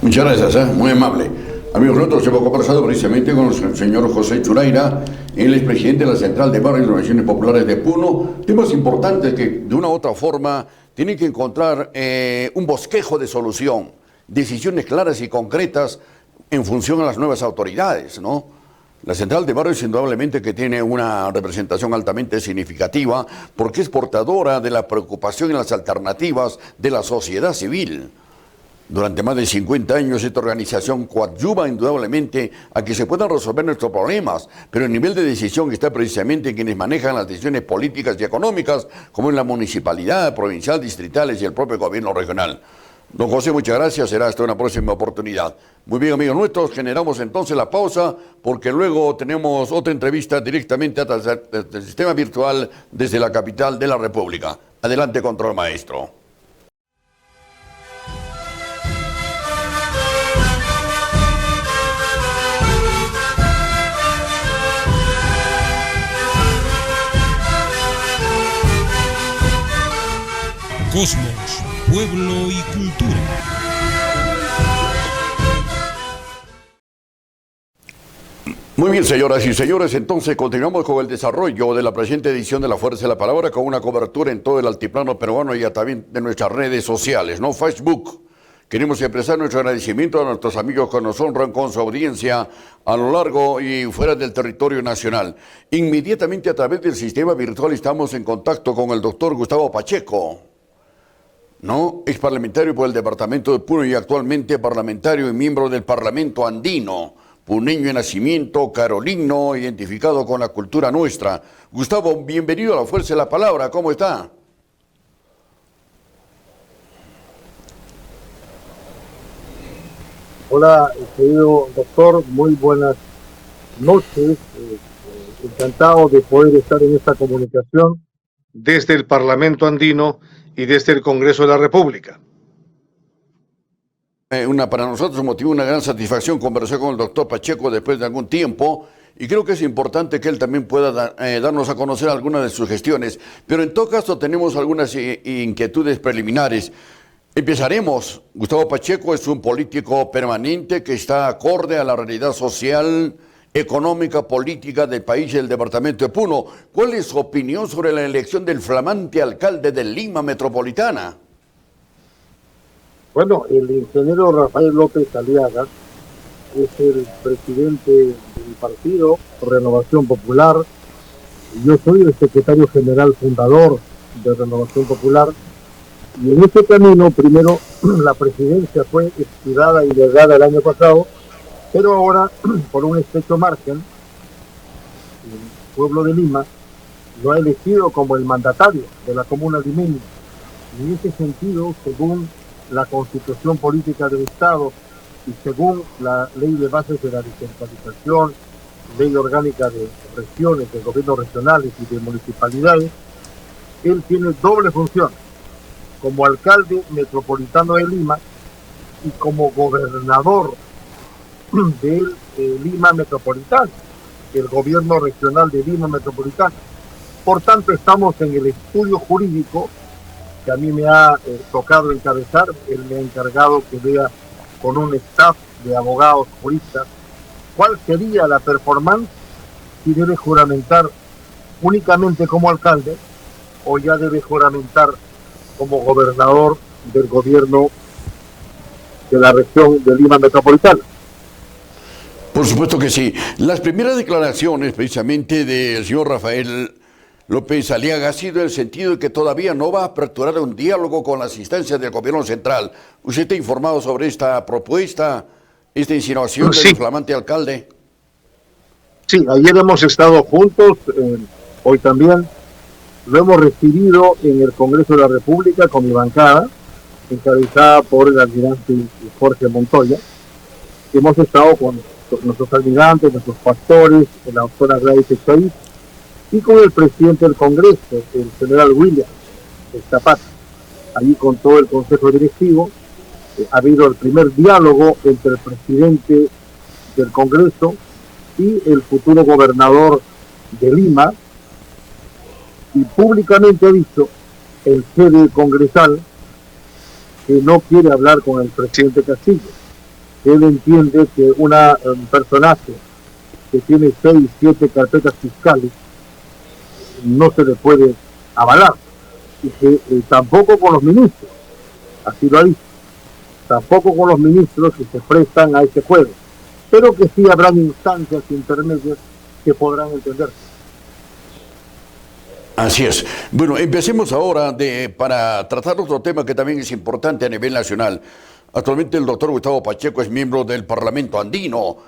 Muchas gracias, muy amable. Amigos, nosotros hemos conversado precisamente con el señor José Churaira, él es presidente de la Central de Barrios y Organizaciones Populares de Puno. Temas importantes que de una u otra forma tienen que encontrar un bosquejo de solución, decisiones claras y concretas en función a las nuevas autoridades, ¿no? La Central de Barrios indudablemente que tiene una representación altamente significativa porque es portadora de la preocupación y las alternativas de la sociedad civil. Durante más de 50 años esta organización coadyuva indudablemente a que se puedan resolver nuestros problemas, pero el nivel de decisión está precisamente en quienes manejan las decisiones políticas y económicas, como en la municipalidad, provincial, distritales y el propio gobierno regional. Don José, muchas gracias, será hasta una próxima oportunidad. Muy bien, amigos nuestros, generamos entonces la pausa porque luego tenemos otra entrevista directamente a través del sistema virtual desde la capital de la República. Adelante, control maestro. Cosmos, pueblo y cultura. Muy bien, señoras y señores, entonces continuamos con el desarrollo de la presente edición de La Fuerza de la Palabra con una cobertura en todo el altiplano peruano y también de nuestras redes sociales, ¿no? Facebook. Queremos expresar nuestro agradecimiento a nuestros amigos que nos honran con su audiencia a lo largo y fuera del territorio nacional. Inmediatamente a través del sistema virtual estamos en contacto con el doctor Gustavo Pacheco, ¿no? Es parlamentario por el departamento de Puno y actualmente parlamentario y miembro del Parlamento Andino, puneño de nacimiento, carolino, identificado con la cultura nuestra. Gustavo, bienvenido a La Fuerza de la Palabra, ¿cómo está? Hola, querido doctor, muy buenas noches. Encantado de poder estar en esta comunicación desde el Parlamento Andino y desde el Congreso de la República. Para nosotros motivó una gran satisfacción conversar con el doctor Pacheco después de algún tiempo y creo que es importante que él también pueda darnos a conocer algunas de sus gestiones, pero en todo caso tenemos algunas inquietudes preliminares. Empezaremos. Gustavo Pacheco es un político permanente que está acorde a la realidad social, económica, política del país y del departamento de Puno. ¿Cuál es su opinión sobre la elección del flamante alcalde de Lima Metropolitana? Bueno, el ingeniero Rafael López Aliaga es el presidente del partido Renovación Popular. Yo soy el secretario general fundador de Renovación Popular. Y en este camino, primero, la presidencia fue expirada y delegada el año pasado, pero ahora, por un estrecho margen, el pueblo de Lima lo ha elegido como el mandatario de la comuna limeña. Y en ese sentido, según la Constitución Política del Estado y según la Ley de Bases de la Descentralización, Ley Orgánica de Regiones, de Gobiernos Regionales y de Municipalidades, él tiene doble función, como alcalde metropolitano de Lima y como gobernador de Lima Metropolitana, el gobierno regional de Lima Metropolitana. Por tanto, estamos en el estudio jurídico que a mí me ha tocado encabezar. Él me ha encargado que vea con un staff de abogados juristas cuál sería la performance, si debe juramentar únicamente como alcalde o ya debe juramentar como gobernador del gobierno de la región de Lima Metropolitana. Por supuesto que sí. Las primeras declaraciones precisamente del señor Rafael López Aliaga ha sido en el sentido de que todavía no va a aperturar un diálogo con las instancias del gobierno central. ¿Usted está informado sobre esta propuesta, esta insinuación del flamante alcalde? Sí, ayer hemos estado juntos, hoy también. Lo hemos recibido en el Congreso de la República con mi bancada, encabezada por el almirante Jorge Montoya. Hemos estado con nuestros almirantes, nuestros pastores, la doctora Gladys Echaíz, y con el presidente del Congreso, el general William Zapata. allí con todo el Consejo Directivo. Ha habido el primer diálogo entre el presidente del Congreso y el futuro gobernador de Lima, y públicamente ha dicho el jefe congresal que no quiere hablar con el presidente Castillo. Él entiende que un personaje que tiene 6, 7 carpetas fiscales no se le puede avalar, y que tampoco con los ministros, así lo ha dicho, tampoco con los ministros que se prestan a ese juego, pero que sí habrán instancias intermedias que podrán entenderse. Así es. Bueno, empecemos ahora para tratar otro tema que también es importante a nivel nacional. Actualmente el doctor Gustavo Pacheco es miembro del Parlamento Andino.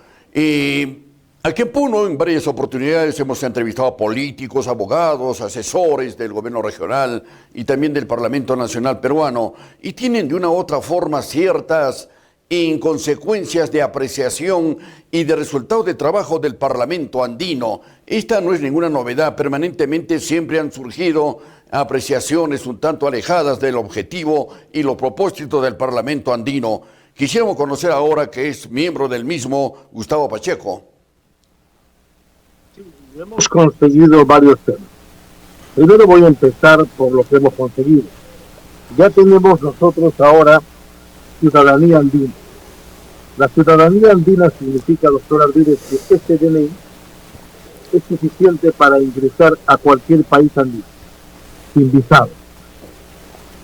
Aquí en Puno, en varias oportunidades, hemos entrevistado a políticos, abogados, asesores del gobierno regional y también del Parlamento Nacional Peruano, y tienen de una u otra forma ciertas inconsecuencias de apreciación y de resultado de trabajo del Parlamento Andino. Esta no es ninguna novedad, permanentemente siempre han surgido apreciaciones un tanto alejadas del objetivo y los propósitos del Parlamento Andino. Quisiéramos conocer ahora que es miembro del mismo Gustavo Pacheco. Hemos conseguido varios temas. Primero voy a empezar por lo que hemos conseguido. Ya tenemos nosotros ahora ciudadanía andina. La ciudadanía andina significa, doctor Ardiles, que este DNI es suficiente para ingresar a cualquier país andino, sin visado.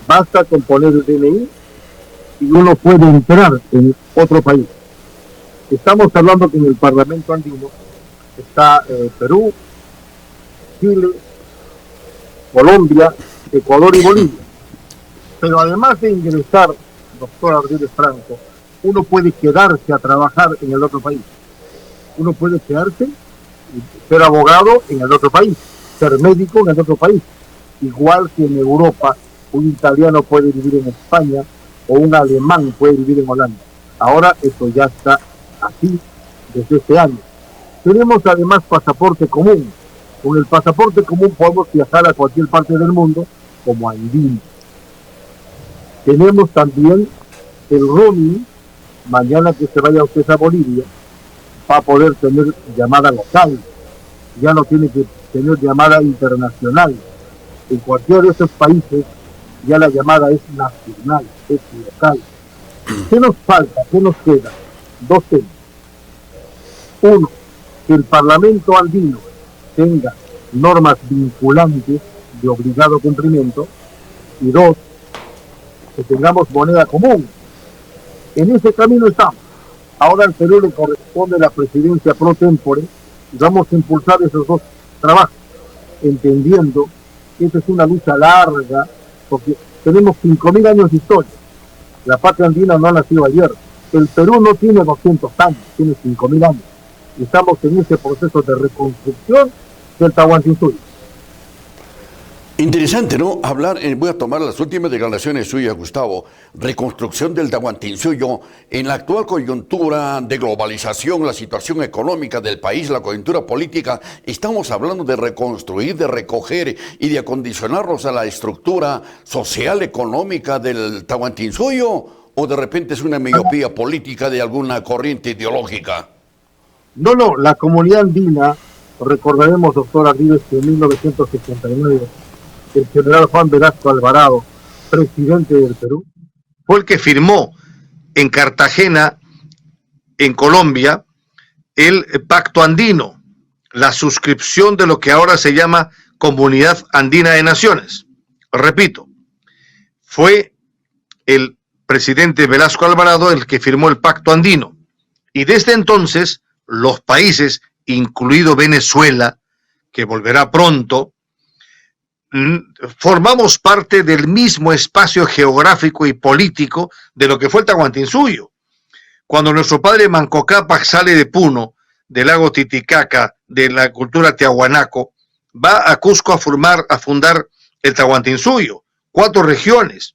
Basta con poner el DNI y uno puede entrar en otro país. Estamos hablando que en el Parlamento andino está Perú, Chile, Colombia, Ecuador y Bolivia. Pero además de ingresar, doctor Ardiles Franco, uno puede quedarse a trabajar en el otro país. Uno puede quedarse y ser abogado en el otro país, ser médico en el otro país. Igual que en Europa, un italiano puede vivir en España o un alemán puede vivir en Holanda. Ahora eso ya está así desde este año. Tenemos además pasaporte común. Con el pasaporte común podemos viajar a cualquier parte del mundo como andino. Tenemos también el roaming. Mañana que se vaya usted a Bolivia, va a poder tener llamada local. Ya no tiene que tener llamada internacional. En cualquiera de esos países ya la llamada es nacional, es local. ¿Qué nos falta? ¿Qué nos queda? Dos temas. Uno, que el Parlamento andino tenga normas vinculantes de obligado cumplimiento. Y dos, que tengamos moneda común. En ese camino estamos. Ahora al Perú le corresponde la presidencia pro tempore y vamos a impulsar esos dos trabajos, entendiendo que esta es una lucha larga, porque tenemos 5.000 años de historia. La patria andina no ha nacido ayer. El Perú no tiene 200 años, tiene 5.000 años. Y estamos en ese proceso de reconstrucción del Tahuantinsuyo. Interesante, ¿no? Voy a tomar las últimas declaraciones suyas, Gustavo. Reconstrucción del Tahuantinsuyo. En la actual coyuntura de globalización, la situación económica del país, la coyuntura política, estamos hablando de reconstruir, de recoger y de acondicionarnos a la estructura social, económica del Tahuantinsuyo, o de repente es una miopía política de alguna corriente ideológica. No, la comunidad andina, recordaremos, doctor Ardiles, que en 1969 el general Juan Velasco Alvarado, presidente del Perú, fue el que firmó en Cartagena, en Colombia, el Pacto Andino, la suscripción de lo que ahora se llama Comunidad Andina de Naciones. Repito, fue el presidente Velasco Alvarado el que firmó el Pacto Andino. Y desde entonces, los países, incluido Venezuela, que volverá pronto, formamos parte del mismo espacio geográfico y político de lo que fue el Tahuantinsuyo. Cuando nuestro padre Manco Cápac sale de Puno, del lago Titicaca, de la cultura tiahuanaco, va a Cusco a fundar el Tahuantinsuyo, 4 regiones.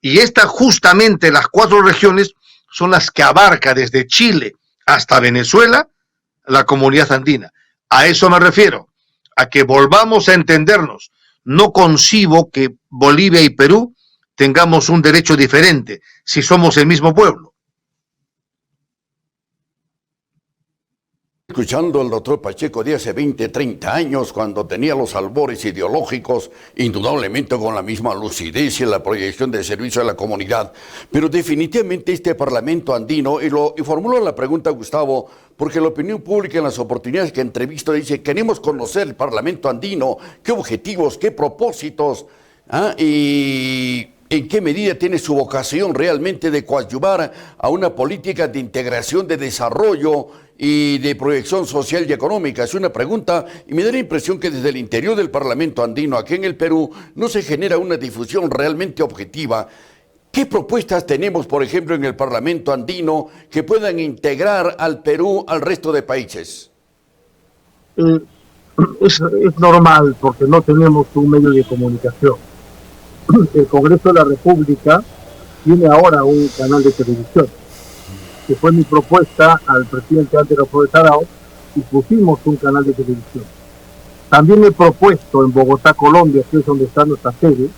Y justamente las 4 regiones son las que abarca desde Chile hasta Venezuela la comunidad andina. A eso me refiero, a que volvamos a entendernos. No concibo que Bolivia y Perú tengamos un derecho diferente si somos el mismo pueblo? Escuchando al doctor Pacheco de hace 20, 30 años, cuando tenía los albores ideológicos, indudablemente con la misma lucidez y la proyección de servicio a la comunidad. Pero definitivamente este Parlamento andino, y formulo la pregunta, Gustavo, porque la opinión pública en las oportunidades que entrevisto dice, queremos conocer el Parlamento andino, qué objetivos, qué propósitos, y en qué medida tiene su vocación realmente de coadyuvar a una política de integración, de desarrollo y de proyección social y económica. Es una pregunta y me da la impresión que desde el interior del Parlamento andino, aquí en el Perú, no se genera una difusión realmente objetiva. ¿Qué propuestas tenemos, por ejemplo, en el Parlamento andino que puedan integrar al Perú al resto de países? Es normal porque no tenemos un medio de comunicación. El Congreso de la República tiene ahora un canal de televisión, que fue mi propuesta al presidente Andrés López Arao, y pusimos un canal de televisión. También he propuesto en Bogotá, Colombia, que es donde está nuestra sede,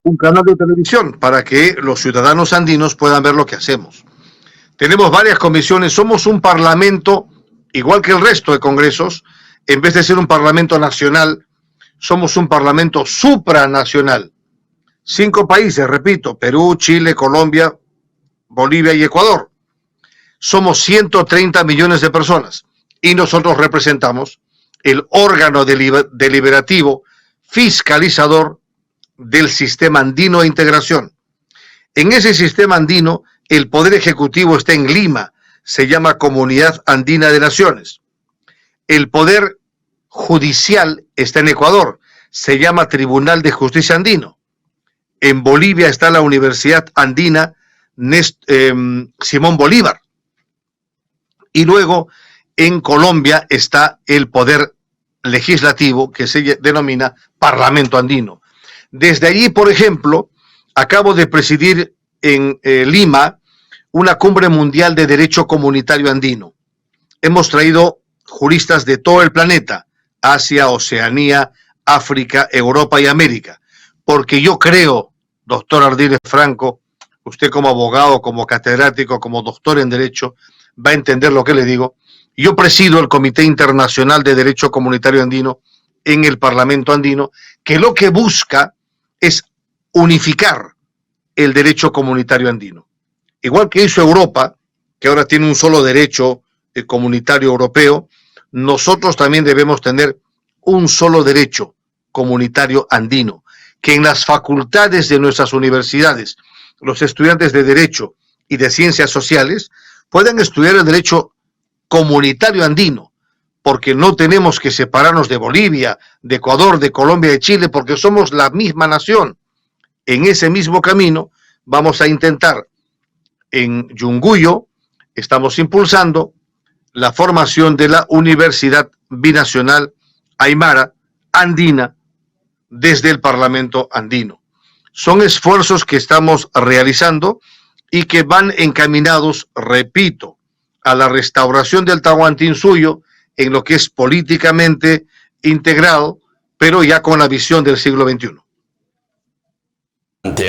un canal de televisión Para que los ciudadanos andinos puedan ver lo que hacemos. Tenemos varias comisiones, somos un parlamento, igual que el resto de congresos, en vez de ser un parlamento nacional, somos un parlamento supranacional. 5 países, repito, Perú, Chile, Colombia, Bolivia y Ecuador. Somos 130 millones de personas y nosotros representamos el órgano deliberativo fiscalizador del sistema andino de integración. En ese sistema andino, el poder ejecutivo está en Lima, se llama Comunidad Andina de Naciones. El poder judicial está en Ecuador, se llama Tribunal de Justicia Andino. En Bolivia está la Universidad Andina Simón Bolívar. Y luego en Colombia está el poder legislativo que se denomina Parlamento Andino. Desde allí, por ejemplo, acabo de presidir en Lima una cumbre mundial de derecho comunitario andino. Hemos traído juristas de todo el planeta, Asia, Oceanía, África, Europa y América, porque yo creo, doctor Ardiles Franco, usted como abogado, como catedrático, como doctor en Derecho, va a entender lo que le digo. Yo presido el Comité Internacional de Derecho Comunitario Andino en el Parlamento Andino, que lo que busca es unificar el derecho comunitario andino. Igual que hizo Europa, que ahora tiene un solo derecho comunitario europeo, nosotros también debemos tener un solo derecho comunitario andino, que en las facultades de nuestras universidades, los estudiantes de Derecho y de Ciencias Sociales puedan estudiar el derecho comunitario andino, porque no tenemos que separarnos de Bolivia, de Ecuador, de Colombia, de Chile, porque somos la misma nación. En ese mismo camino vamos a intentar, en Yunguyo, estamos impulsando la formación de la Universidad Binacional Aymara Andina desde el Parlamento Andino. Son esfuerzos que estamos realizando y que van encaminados, repito, a la restauración del Tahuantinsuyo en lo que es políticamente integrado, pero ya con la visión del siglo XXI.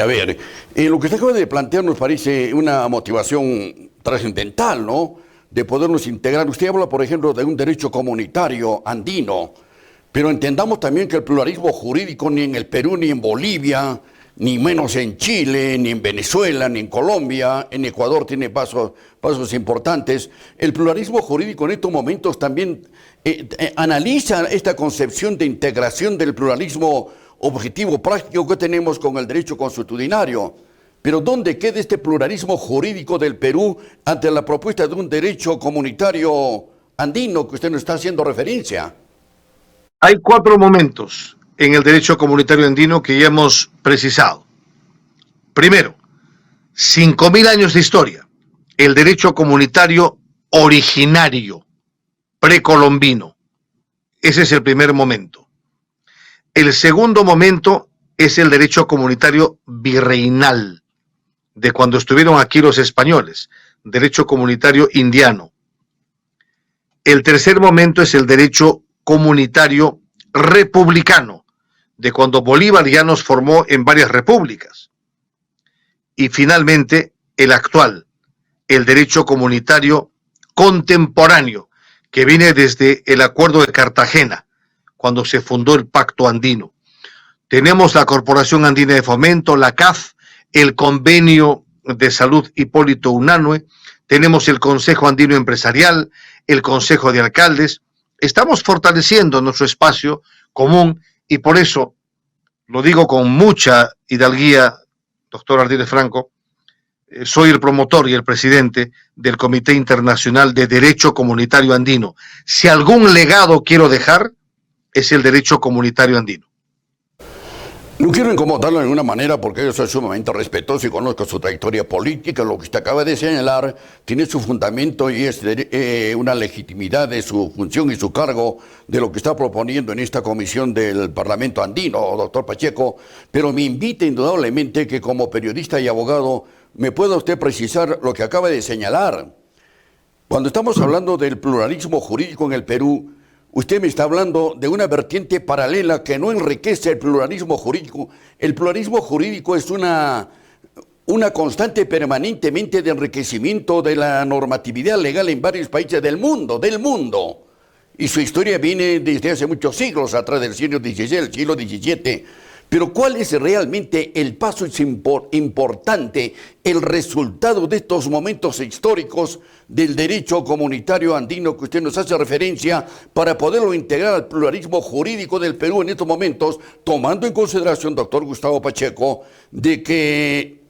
A ver, lo que usted acaba de plantear nos parece una motivación trascendental, ¿no? De podernos integrar. Usted habla, por ejemplo, de un derecho comunitario andino, pero entendamos también que el pluralismo jurídico ni en el Perú, ni en Bolivia, ni menos en Chile, ni en Venezuela, ni en Colombia, en Ecuador tiene pasos importantes. El pluralismo jurídico en estos momentos también analiza esta concepción de integración del pluralismo objetivo práctico que tenemos con el derecho consuetudinario. Pero ¿dónde queda este pluralismo jurídico del Perú ante la propuesta de un derecho comunitario andino que usted nos está haciendo referencia? Hay 4 momentos en el derecho comunitario andino que ya hemos precisado. Primero, 5.000 años de historia. El derecho comunitario originario, precolombino. Ese es el primer momento. El segundo momento es el derecho comunitario virreinal, de cuando estuvieron aquí los españoles, derecho comunitario indiano. El tercer momento es el derecho comunitario republicano, de cuando Bolívar ya nos formó en varias repúblicas. y finalmente el actual, el derecho comunitario contemporáneo, que viene desde el Acuerdo de Cartagena, cuando se fundó el Pacto Andino. Tenemos la Corporación Andina de Fomento, la CAF, el Convenio de Salud Hipólito Unanue, tenemos el Consejo Andino Empresarial, el Consejo de Alcaldes. Estamos fortaleciendo nuestro espacio común y por eso, lo digo con mucha hidalguía, doctor Ardile Franco, soy el promotor y el presidente del Comité Internacional de Derecho Comunitario Andino. Si algún legado quiero dejar, es el derecho comunitario andino. No quiero incomodarlo de ninguna manera porque yo soy sumamente respetuoso y conozco su trayectoria política. Lo que usted acaba de señalar tiene su fundamento y es una legitimidad de su función y su cargo de lo que está proponiendo en esta comisión del Parlamento andino, doctor Pacheco. Pero me invita indudablemente que como periodista y abogado me pueda usted precisar lo que acaba de señalar. Cuando estamos hablando del pluralismo jurídico en el Perú, usted me está hablando de una vertiente paralela que no enriquece el pluralismo jurídico. El pluralismo jurídico es una constante permanentemente de enriquecimiento de la normatividad legal en varios países del mundo. Y su historia viene desde hace muchos siglos atrás del siglo XVI, el siglo XVII. Pero ¿cuál es realmente el paso importante, el resultado de estos momentos históricos del derecho comunitario andino que usted nos hace referencia para poderlo integrar al pluralismo jurídico del Perú en estos momentos, tomando en consideración, doctor Gustavo Pacheco, de que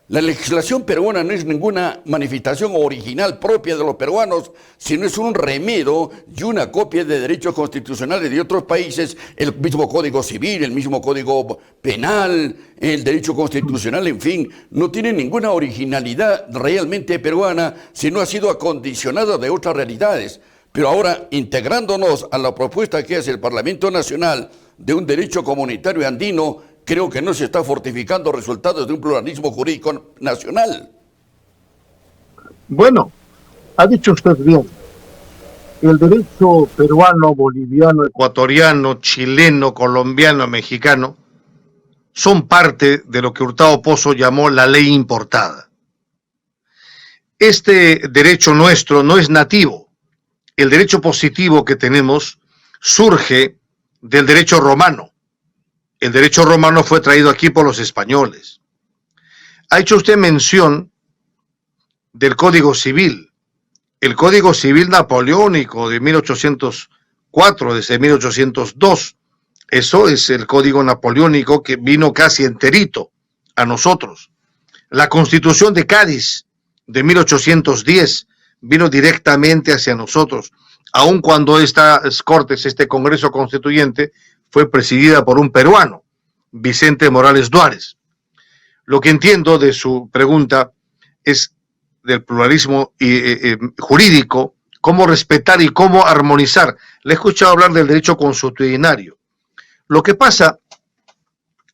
la legislación peruana no es ninguna manifestación original propia de los peruanos, sino es un remedio y una copia de derechos constitucionales de otros países, el mismo Código Civil, el mismo Código Penal, el derecho constitucional, en fin, no tiene ninguna originalidad realmente peruana, sino ha sido acondicionada de otras realidades. Pero ahora, integrándonos a la propuesta que hace el Parlamento Nacional de un derecho comunitario andino, creo que no se está fortificando resultados de un pluralismo jurídico nacional. Bueno, ha dicho usted bien. El derecho peruano, boliviano, Ecuatoriano, chileno, colombiano, mexicano, son parte de lo que Hurtado Pozo llamó la ley importada. Este derecho nuestro no es nativo. El derecho positivo que tenemos surge del derecho romano. El derecho romano fue traído aquí por los españoles. Ha hecho usted mención del Código Civil. El Código Civil napoleónico de 1804, desde 1802. Eso es el Código napoleónico que vino casi enterito a nosotros. La Constitución de Cádiz de 1810 vino directamente hacia nosotros, aun cuando estas Cortes, este Congreso Constituyente, fue presidida por un peruano, Vicente Morales Duárez. Lo que entiendo de su pregunta es del pluralismo jurídico, cómo respetar y cómo armonizar. Le he escuchado hablar del derecho consuetudinario. Lo que pasa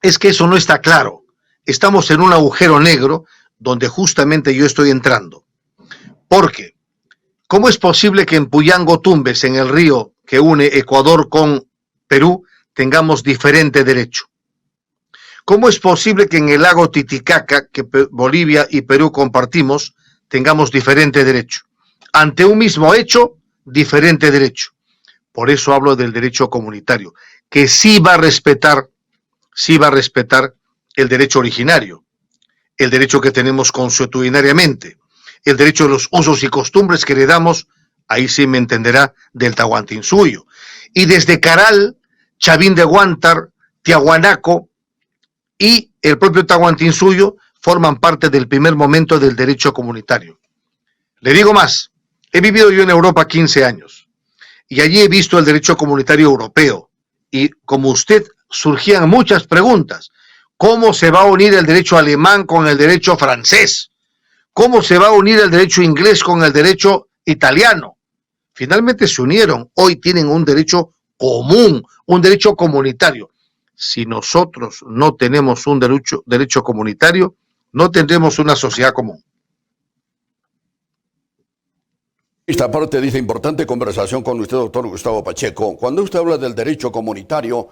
es que eso no está claro. Estamos en un agujero negro donde justamente yo estoy entrando. ¿Por qué? ¿Cómo es posible que en Puyango Tumbes, en el río que une Ecuador con Perú, tengamos diferente derecho? ¿Cómo es posible que en el lago Titicaca, que Bolivia y Perú compartimos, tengamos diferente derecho? Ante un mismo hecho, diferente derecho. Por eso hablo del derecho comunitario, que sí va a respetar el derecho originario, el derecho que tenemos consuetudinariamente, el derecho de los usos y costumbres que heredamos, ahí sí me entenderá, del Tahuantinsuyo. Y desde Caral, Chavín de Huántar, Tiahuanaco y el propio Tahuantinsuyo forman parte del primer momento del derecho comunitario. Le digo más, he vivido yo en Europa 15 años y allí he visto el derecho comunitario europeo y como usted surgían muchas preguntas. ¿Cómo se va a unir el derecho alemán con el derecho francés? ¿Cómo se va a unir el derecho inglés con el derecho italiano? Finalmente se unieron, hoy tienen un derecho común, un derecho comunitario. Si nosotros no tenemos un derecho comunitario, no tendremos una sociedad común. Esta parte dice importante conversación con usted, doctor Gustavo Pacheco. Cuando usted habla del derecho comunitario,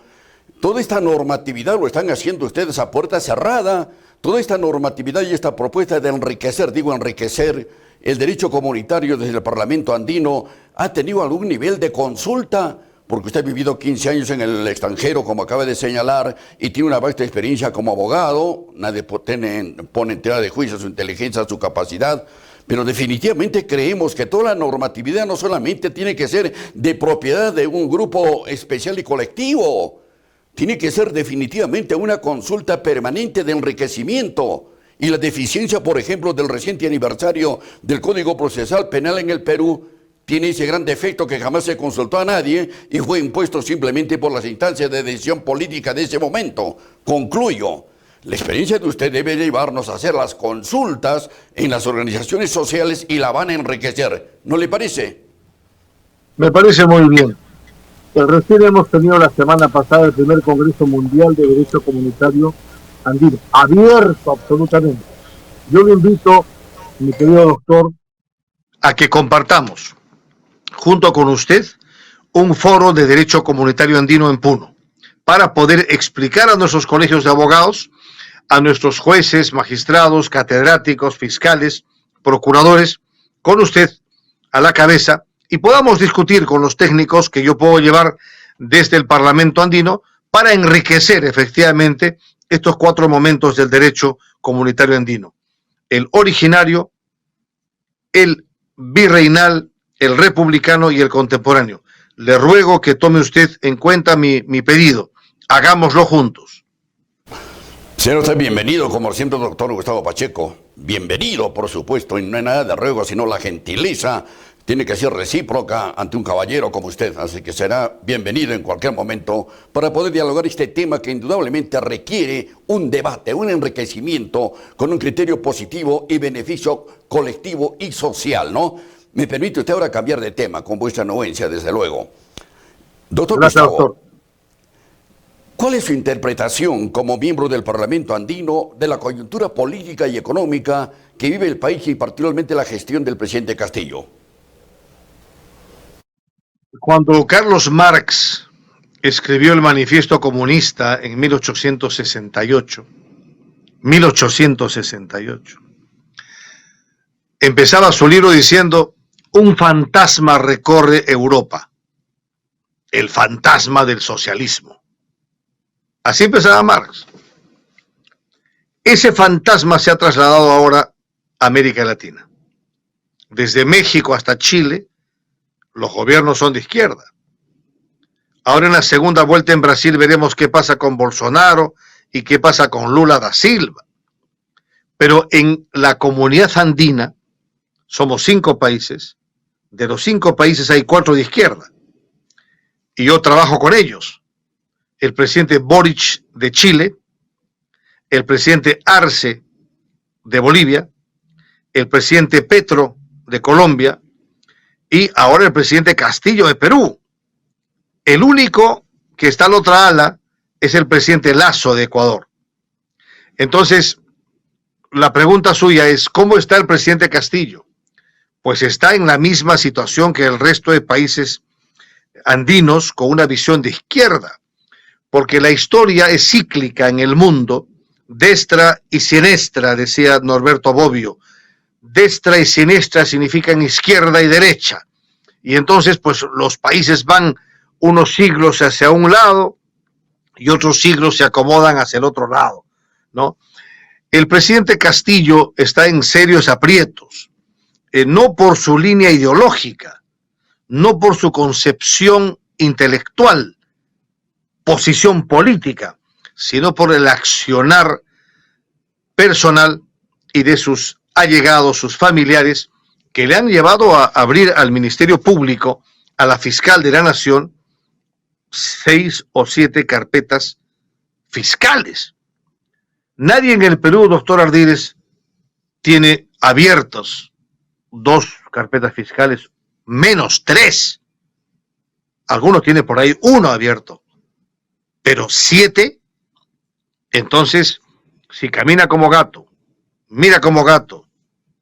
Toda esta normatividad lo están haciendo ustedes a puerta cerrada. Toda esta normatividad y esta propuesta de enriquecer, el derecho comunitario desde el Parlamento andino, ¿ha tenido algún nivel de consulta? Porque usted ha vivido 15 años en el extranjero, como acaba de señalar, y tiene una vasta experiencia como abogado. Nadie pone en tela de juicio su inteligencia, su capacidad. Pero definitivamente creemos que toda la normatividad no solamente tiene que ser de propiedad de un grupo especial y colectivo. Tiene que ser definitivamente una consulta permanente de enriquecimiento. Y la deficiencia, por ejemplo, del reciente aniversario del Código Procesal Penal en el Perú tiene ese gran defecto que jamás se consultó a nadie y fue impuesto simplemente por las instancias de decisión política de ese momento. Concluyo. La experiencia de usted debe llevarnos a hacer las consultas en las organizaciones sociales y la van a enriquecer. ¿No le parece? Me parece muy bien. Recién hemos tenido la semana pasada el primer Congreso Mundial de Derecho Comunitario Andino, abierto absolutamente. Yo le invito, mi querido doctor, a que compartamos junto con usted un foro de Derecho Comunitario Andino en Puno para poder explicar a nuestros colegios de abogados, a nuestros jueces, magistrados, catedráticos, fiscales, procuradores, con usted a la cabeza, y podamos discutir con los técnicos que yo puedo llevar desde el Parlamento andino para enriquecer efectivamente estos 4 momentos del derecho comunitario andino: el originario, el virreinal, el republicano y el contemporáneo. Le ruego que tome usted en cuenta mi pedido. Hagámoslo juntos. Señor, usted bienvenido, como siempre, doctor Gustavo Pacheco. Bienvenido, por supuesto, y no hay nada de ruego, sino la gentileza tiene que ser recíproca ante un caballero como usted, así que será bienvenido en cualquier momento para poder dialogar este tema que indudablemente requiere un debate, un enriquecimiento con un criterio positivo y beneficio colectivo y social, ¿no? Me permite usted ahora cambiar de tema, con vuestra anuencia, desde luego. Doctor gracias, Gustavo, doctor. ¿Cuál es su interpretación como miembro del Parlamento andino de la coyuntura política y económica que vive el país y particularmente la gestión del presidente Castillo? Cuando Carlos Marx escribió el Manifiesto Comunista en 1868, empezaba su libro diciendo: un fantasma recorre Europa, el fantasma del socialismo. Así empezaba Marx. Ese fantasma se ha trasladado ahora a América Latina. Desde México hasta Chile, los gobiernos son de izquierda. Ahora en la segunda vuelta en Brasil veremos qué pasa con Bolsonaro y qué pasa con Lula da Silva. Pero en la comunidad andina somos 5 países. De los 5 países hay 4 de izquierda. Y yo trabajo con ellos. El presidente Boric de Chile, el presidente Arce de Bolivia, el presidente Petro de Colombia y ahora el presidente Castillo de Perú. El único que está a la otra ala es el presidente Lasso de Ecuador. Entonces, la pregunta suya es: ¿cómo está el presidente Castillo? Pues está en la misma situación que el resto de países andinos, con una visión de izquierda, porque la historia es cíclica en el mundo, destra y siniestra, decía Norberto Bobbio. Destra y siniestra significan izquierda y derecha, y entonces pues los países van unos siglos hacia un lado y otros siglos se acomodan hacia el otro lado, ¿no? El presidente Castillo está en serios aprietos, no por su línea ideológica, no por su concepción intelectual, posición política, sino por el accionar personal y de sus allegados, sus familiares, que le han llevado a abrir al Ministerio Público, a la fiscal de la Nación, 6 o 7 carpetas fiscales. Nadie en el Perú, doctor Ardírez, tiene abiertos 2 carpetas fiscales, menos 3. Algunos tienen por ahí 1 abierto, pero 7. Entonces, si camina como gato, mira como gato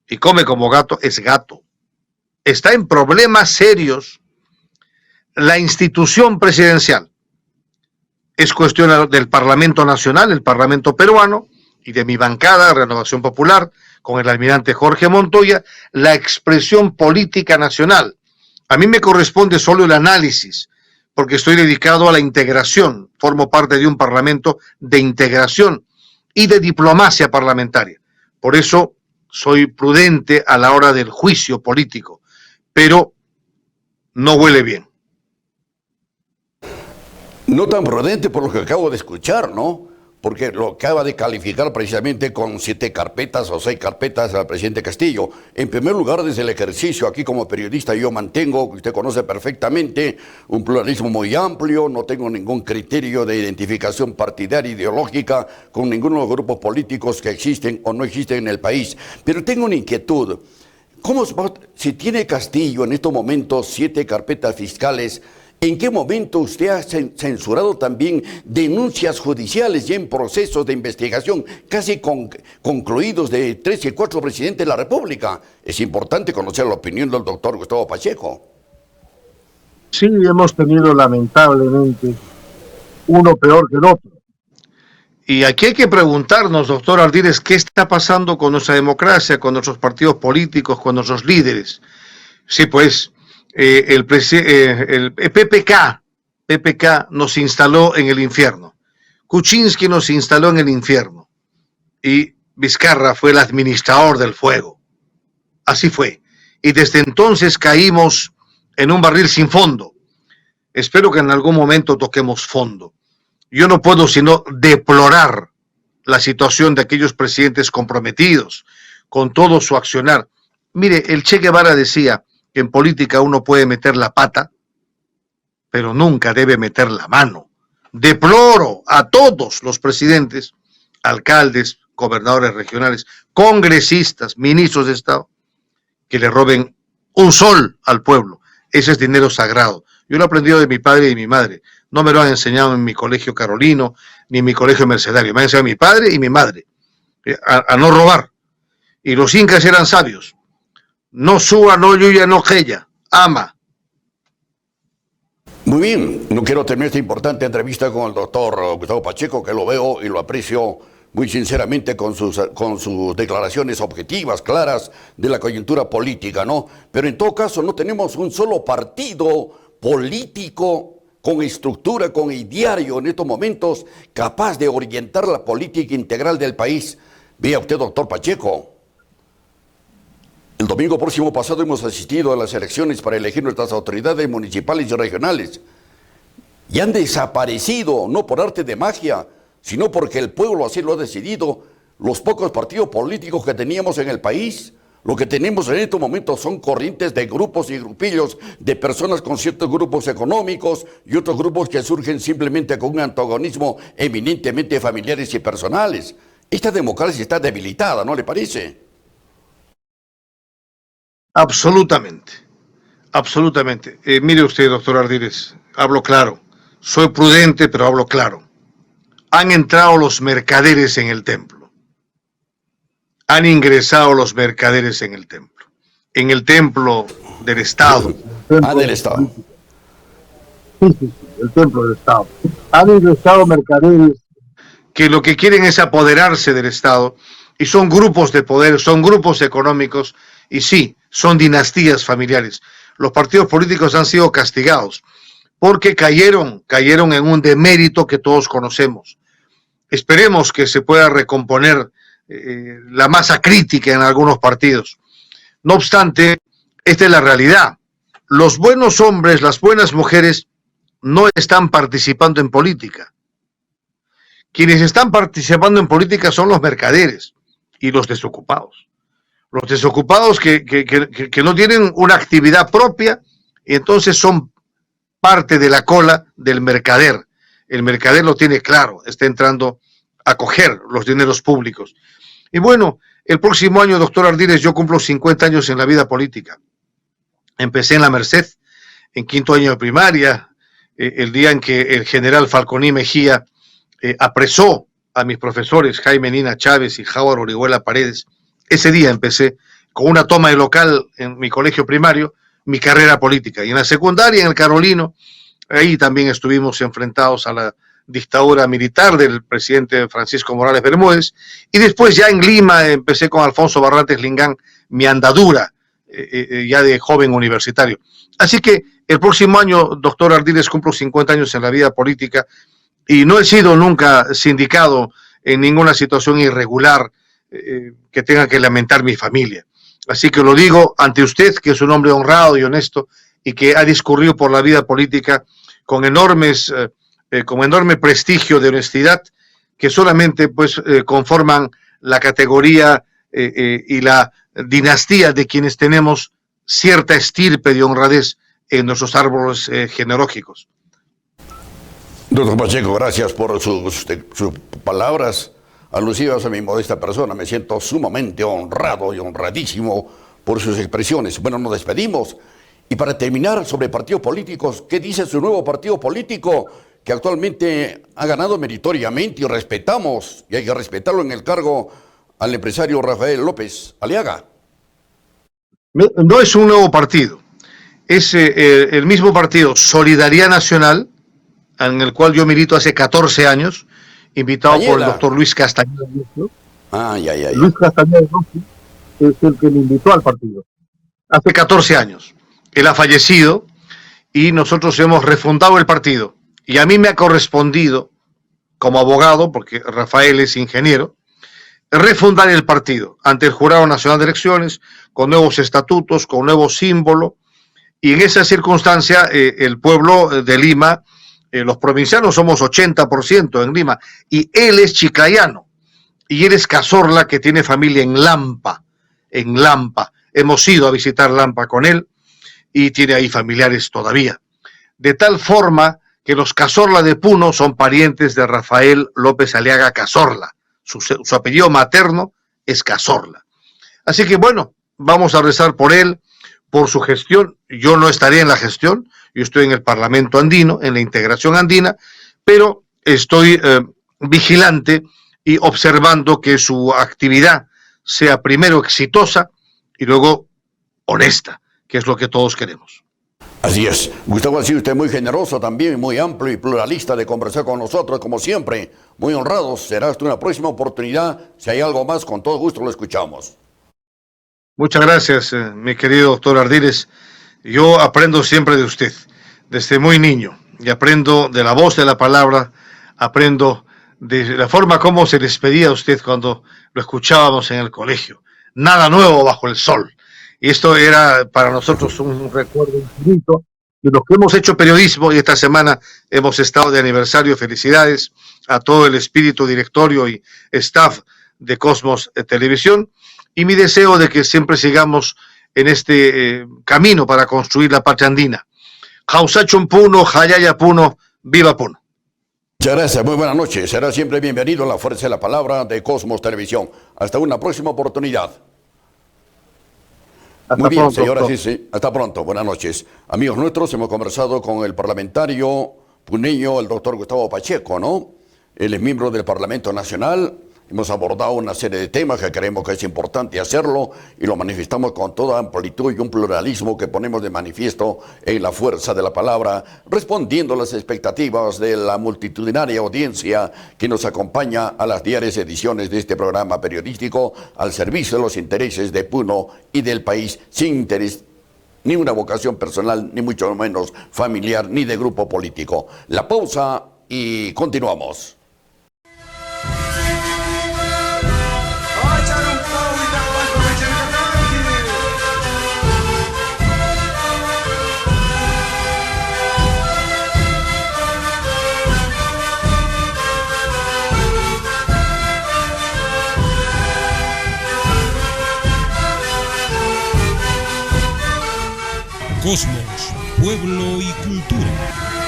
y come como gato, es gato. Está en problemas serios la institución presidencial. es cuestión del Parlamento Nacional, el Parlamento peruano, y de mi bancada, Renovación Popular, con el almirante Jorge Montoya, la expresión política nacional. A mí me corresponde solo el análisis, porque estoy dedicado a la integración, formo parte de un parlamento de integración y de diplomacia parlamentaria. Por eso soy prudente a la hora del juicio político, pero no huele bien. No tan prudente por lo que acabo de escuchar, ¿no? Porque lo acaba de calificar precisamente con 7 carpetas o 6 carpetas al presidente Castillo. En primer lugar, desde el ejercicio, aquí como periodista yo mantengo, que usted conoce perfectamente, un pluralismo muy amplio, no tengo ningún criterio de identificación partidaria, ideológica, con ninguno de los grupos políticos que existen o no existen en el país. Pero tengo una inquietud. Si tiene Castillo en estos momentos 7 carpetas fiscales, ¿en qué momento usted ha censurado también denuncias judiciales ya en procesos de investigación casi concluidos de 3 y 4 presidentes de la República? Es importante conocer la opinión del doctor Gustavo Pacheco. Sí, hemos tenido lamentablemente uno peor que el otro. Y aquí hay que preguntarnos, doctor Ardírez, ¿qué está pasando con nuestra democracia, con nuestros partidos políticos, con nuestros líderes? Sí, pues el PPK nos instaló en el infierno. Kuczynski nos instaló en el infierno. Y Vizcarra fue el administrador del fuego. Así fue. Y desde entonces caímos en un barril sin fondo. Espero que en algún momento toquemos fondo. Yo no puedo sino deplorar la situación de aquellos presidentes comprometidos con todo su accionar. Mire, el Che Guevara decía que en política uno puede meter la pata, pero nunca debe meter la mano. Deploro a todos los presidentes, alcaldes, gobernadores regionales, congresistas, ministros de Estado, que le roben un sol al pueblo. Ese es dinero sagrado. Yo lo he aprendido de mi padre y mi madre. No me lo han enseñado en mi colegio carolino, ni en mi colegio mercedario. Me han enseñado mi padre y mi madre a no robar. Y los incas eran sabios. No suba, no yuya, no queya. Ama. Muy bien, no quiero terminar esta importante entrevista con el doctor Gustavo Pacheco, que lo veo y lo aprecio muy sinceramente con sus declaraciones objetivas, claras de la coyuntura política, ¿no? Pero en todo caso no tenemos un solo partido político con estructura, con ideario en estos momentos, capaz de orientar la política integral del país. Vea usted, doctor Pacheco, el domingo próximo pasado hemos asistido a las elecciones para elegir nuestras autoridades municipales y regionales. Y han desaparecido, no por arte de magia, sino porque el pueblo así lo ha decidido, los pocos partidos políticos que teníamos en el país. Lo que tenemos en estos momentos son corrientes de grupos y grupillos de personas con ciertos grupos económicos y otros grupos que surgen simplemente con un antagonismo eminentemente familiares y personales. Esta democracia está debilitada, ¿no le parece? Absolutamente, absolutamente. Mire usted, doctor Ardírez, hablo claro. Soy prudente, pero hablo claro. Han entrado los mercaderes en el templo. Han ingresado los mercaderes en el templo del Estado. Del Estado. Sí, el templo del Estado. Han ingresado mercaderes Que lo que quieren es apoderarse del Estado, y son grupos de poder, son grupos económicos, y sí, son dinastías familiares. Los partidos políticos han sido castigados porque cayeron en un demérito que todos conocemos. Esperemos que se pueda recomponer la masa crítica en algunos partidos. No obstante, esta es la realidad. Los buenos hombres, las buenas mujeres no están participando en política. Quienes están participando en política son los mercaderes y los desocupados. Los desocupados que no tienen una actividad propia y entonces son parte de la cola del mercader. El mercader lo tiene claro, está entrando a coger los dineros públicos. Y bueno, el próximo año, doctor Ardírez, yo cumplo 50 años en la vida política. Empecé en la Merced, en 5º año de primaria, el día en que el general Falconí Mejía apresó a mis profesores Jaime Nina Chávez y Howard Orihuela Paredes. Ese día empecé con una toma de local en mi colegio primario, mi carrera política. Y en la secundaria, en el Carolino, ahí también estuvimos enfrentados a la dictadura militar del presidente Francisco Morales Bermúdez, y después ya en Lima empecé con Alfonso Barrantes Lingán mi andadura ya de joven universitario. Así que el próximo año, doctor Ardiles, cumplo 50 años en la vida política y no he sido nunca sindicado en ninguna situación irregular que tenga que lamentar mi familia. Así que lo digo ante usted, que es un hombre honrado y honesto y que ha discurrido por la vida política con enorme prestigio de honestidad, que solamente pues conforman la categoría y la dinastía de quienes tenemos cierta estirpe de honradez en nuestros árboles genealógicos. Doctor Pacheco, gracias por sus palabras alusivas a mi modesta persona. Me siento sumamente honrado y honradísimo por sus expresiones. Bueno, nos despedimos. Y para terminar, sobre partidos políticos, ¿qué dice su nuevo partido político que actualmente ha ganado meritoriamente y respetamos, y hay que respetarlo en el cargo, al empresario Rafael López Aliaga? No es un nuevo partido, es el mismo partido Solidaridad Nacional, en el cual yo milito hace 14 años, invitado por el doctor Luis Castañeda. Luis Castañeda es el que me invitó al partido. Hace 14 años. Él ha fallecido y nosotros hemos refundado el partido. Y a mí me ha correspondido, como abogado, porque Rafael es ingeniero, refundar el partido ante el Jurado Nacional de Elecciones, con nuevos estatutos, con nuevo símbolo. Y en esa circunstancia, el pueblo de Lima, los provincianos somos 80% en Lima, y él es chiclayano, y él es Cazorla, que tiene familia en Lampa. Hemos ido a visitar Lampa con él, y tiene ahí familiares todavía. De tal forma que los Cazorla de Puno son parientes de Rafael López Aliaga Cazorla. Su apellido materno es Cazorla. Así que bueno, vamos a rezar por él, por su gestión. Yo no estaré en la gestión, yo estoy en el Parlamento andino, en la integración andina, pero estoy vigilante y observando que su actividad sea primero exitosa y luego honesta, que es lo que todos queremos. Así es. Gustavo, ha sido usted muy generoso también, muy amplio y pluralista de conversar con nosotros, como siempre. Muy honrados. Será hasta una próxima oportunidad. Si hay algo más, con todo gusto lo escuchamos. Muchas gracias, mi querido doctor Ardiles. Yo aprendo siempre de usted, desde muy niño, y aprendo de la voz de la palabra, aprendo de la forma como se despedía usted cuando lo escuchábamos en el colegio. Nada nuevo bajo el sol. Y esto era para nosotros un recuerdo infinito. Y los que hemos hecho periodismo, y esta semana hemos estado de aniversario, felicidades a todo el espíritu directorio y staff de Cosmos Televisión. Y mi deseo de que siempre sigamos en este camino para construir la patria andina. Jausachun Puno, Jayaya Puno, viva Puno. Muchas gracias, muy buenas noches. Será siempre bienvenido a la Fuerza de la Palabra de Cosmos Televisión. Hasta una próxima oportunidad. Muy bien, señoras y señores, hasta pronto, buenas noches. Amigos nuestros, hemos conversado con el parlamentario puneño, el doctor Gustavo Pacheco, ¿no? Él es miembro del Parlamento Nacional. Hemos abordado una serie de temas que creemos que es importante hacerlo y lo manifestamos con toda amplitud y un pluralismo que ponemos de manifiesto en la Fuerza de la Palabra, respondiendo a las expectativas de la multitudinaria audiencia que nos acompaña a las diarias ediciones de este programa periodístico al servicio de los intereses de Puno y del país, sin interés ni una vocación personal, ni mucho menos familiar, ni de grupo político. La pausa y continuamos. Cosmos, pueblo y cultura.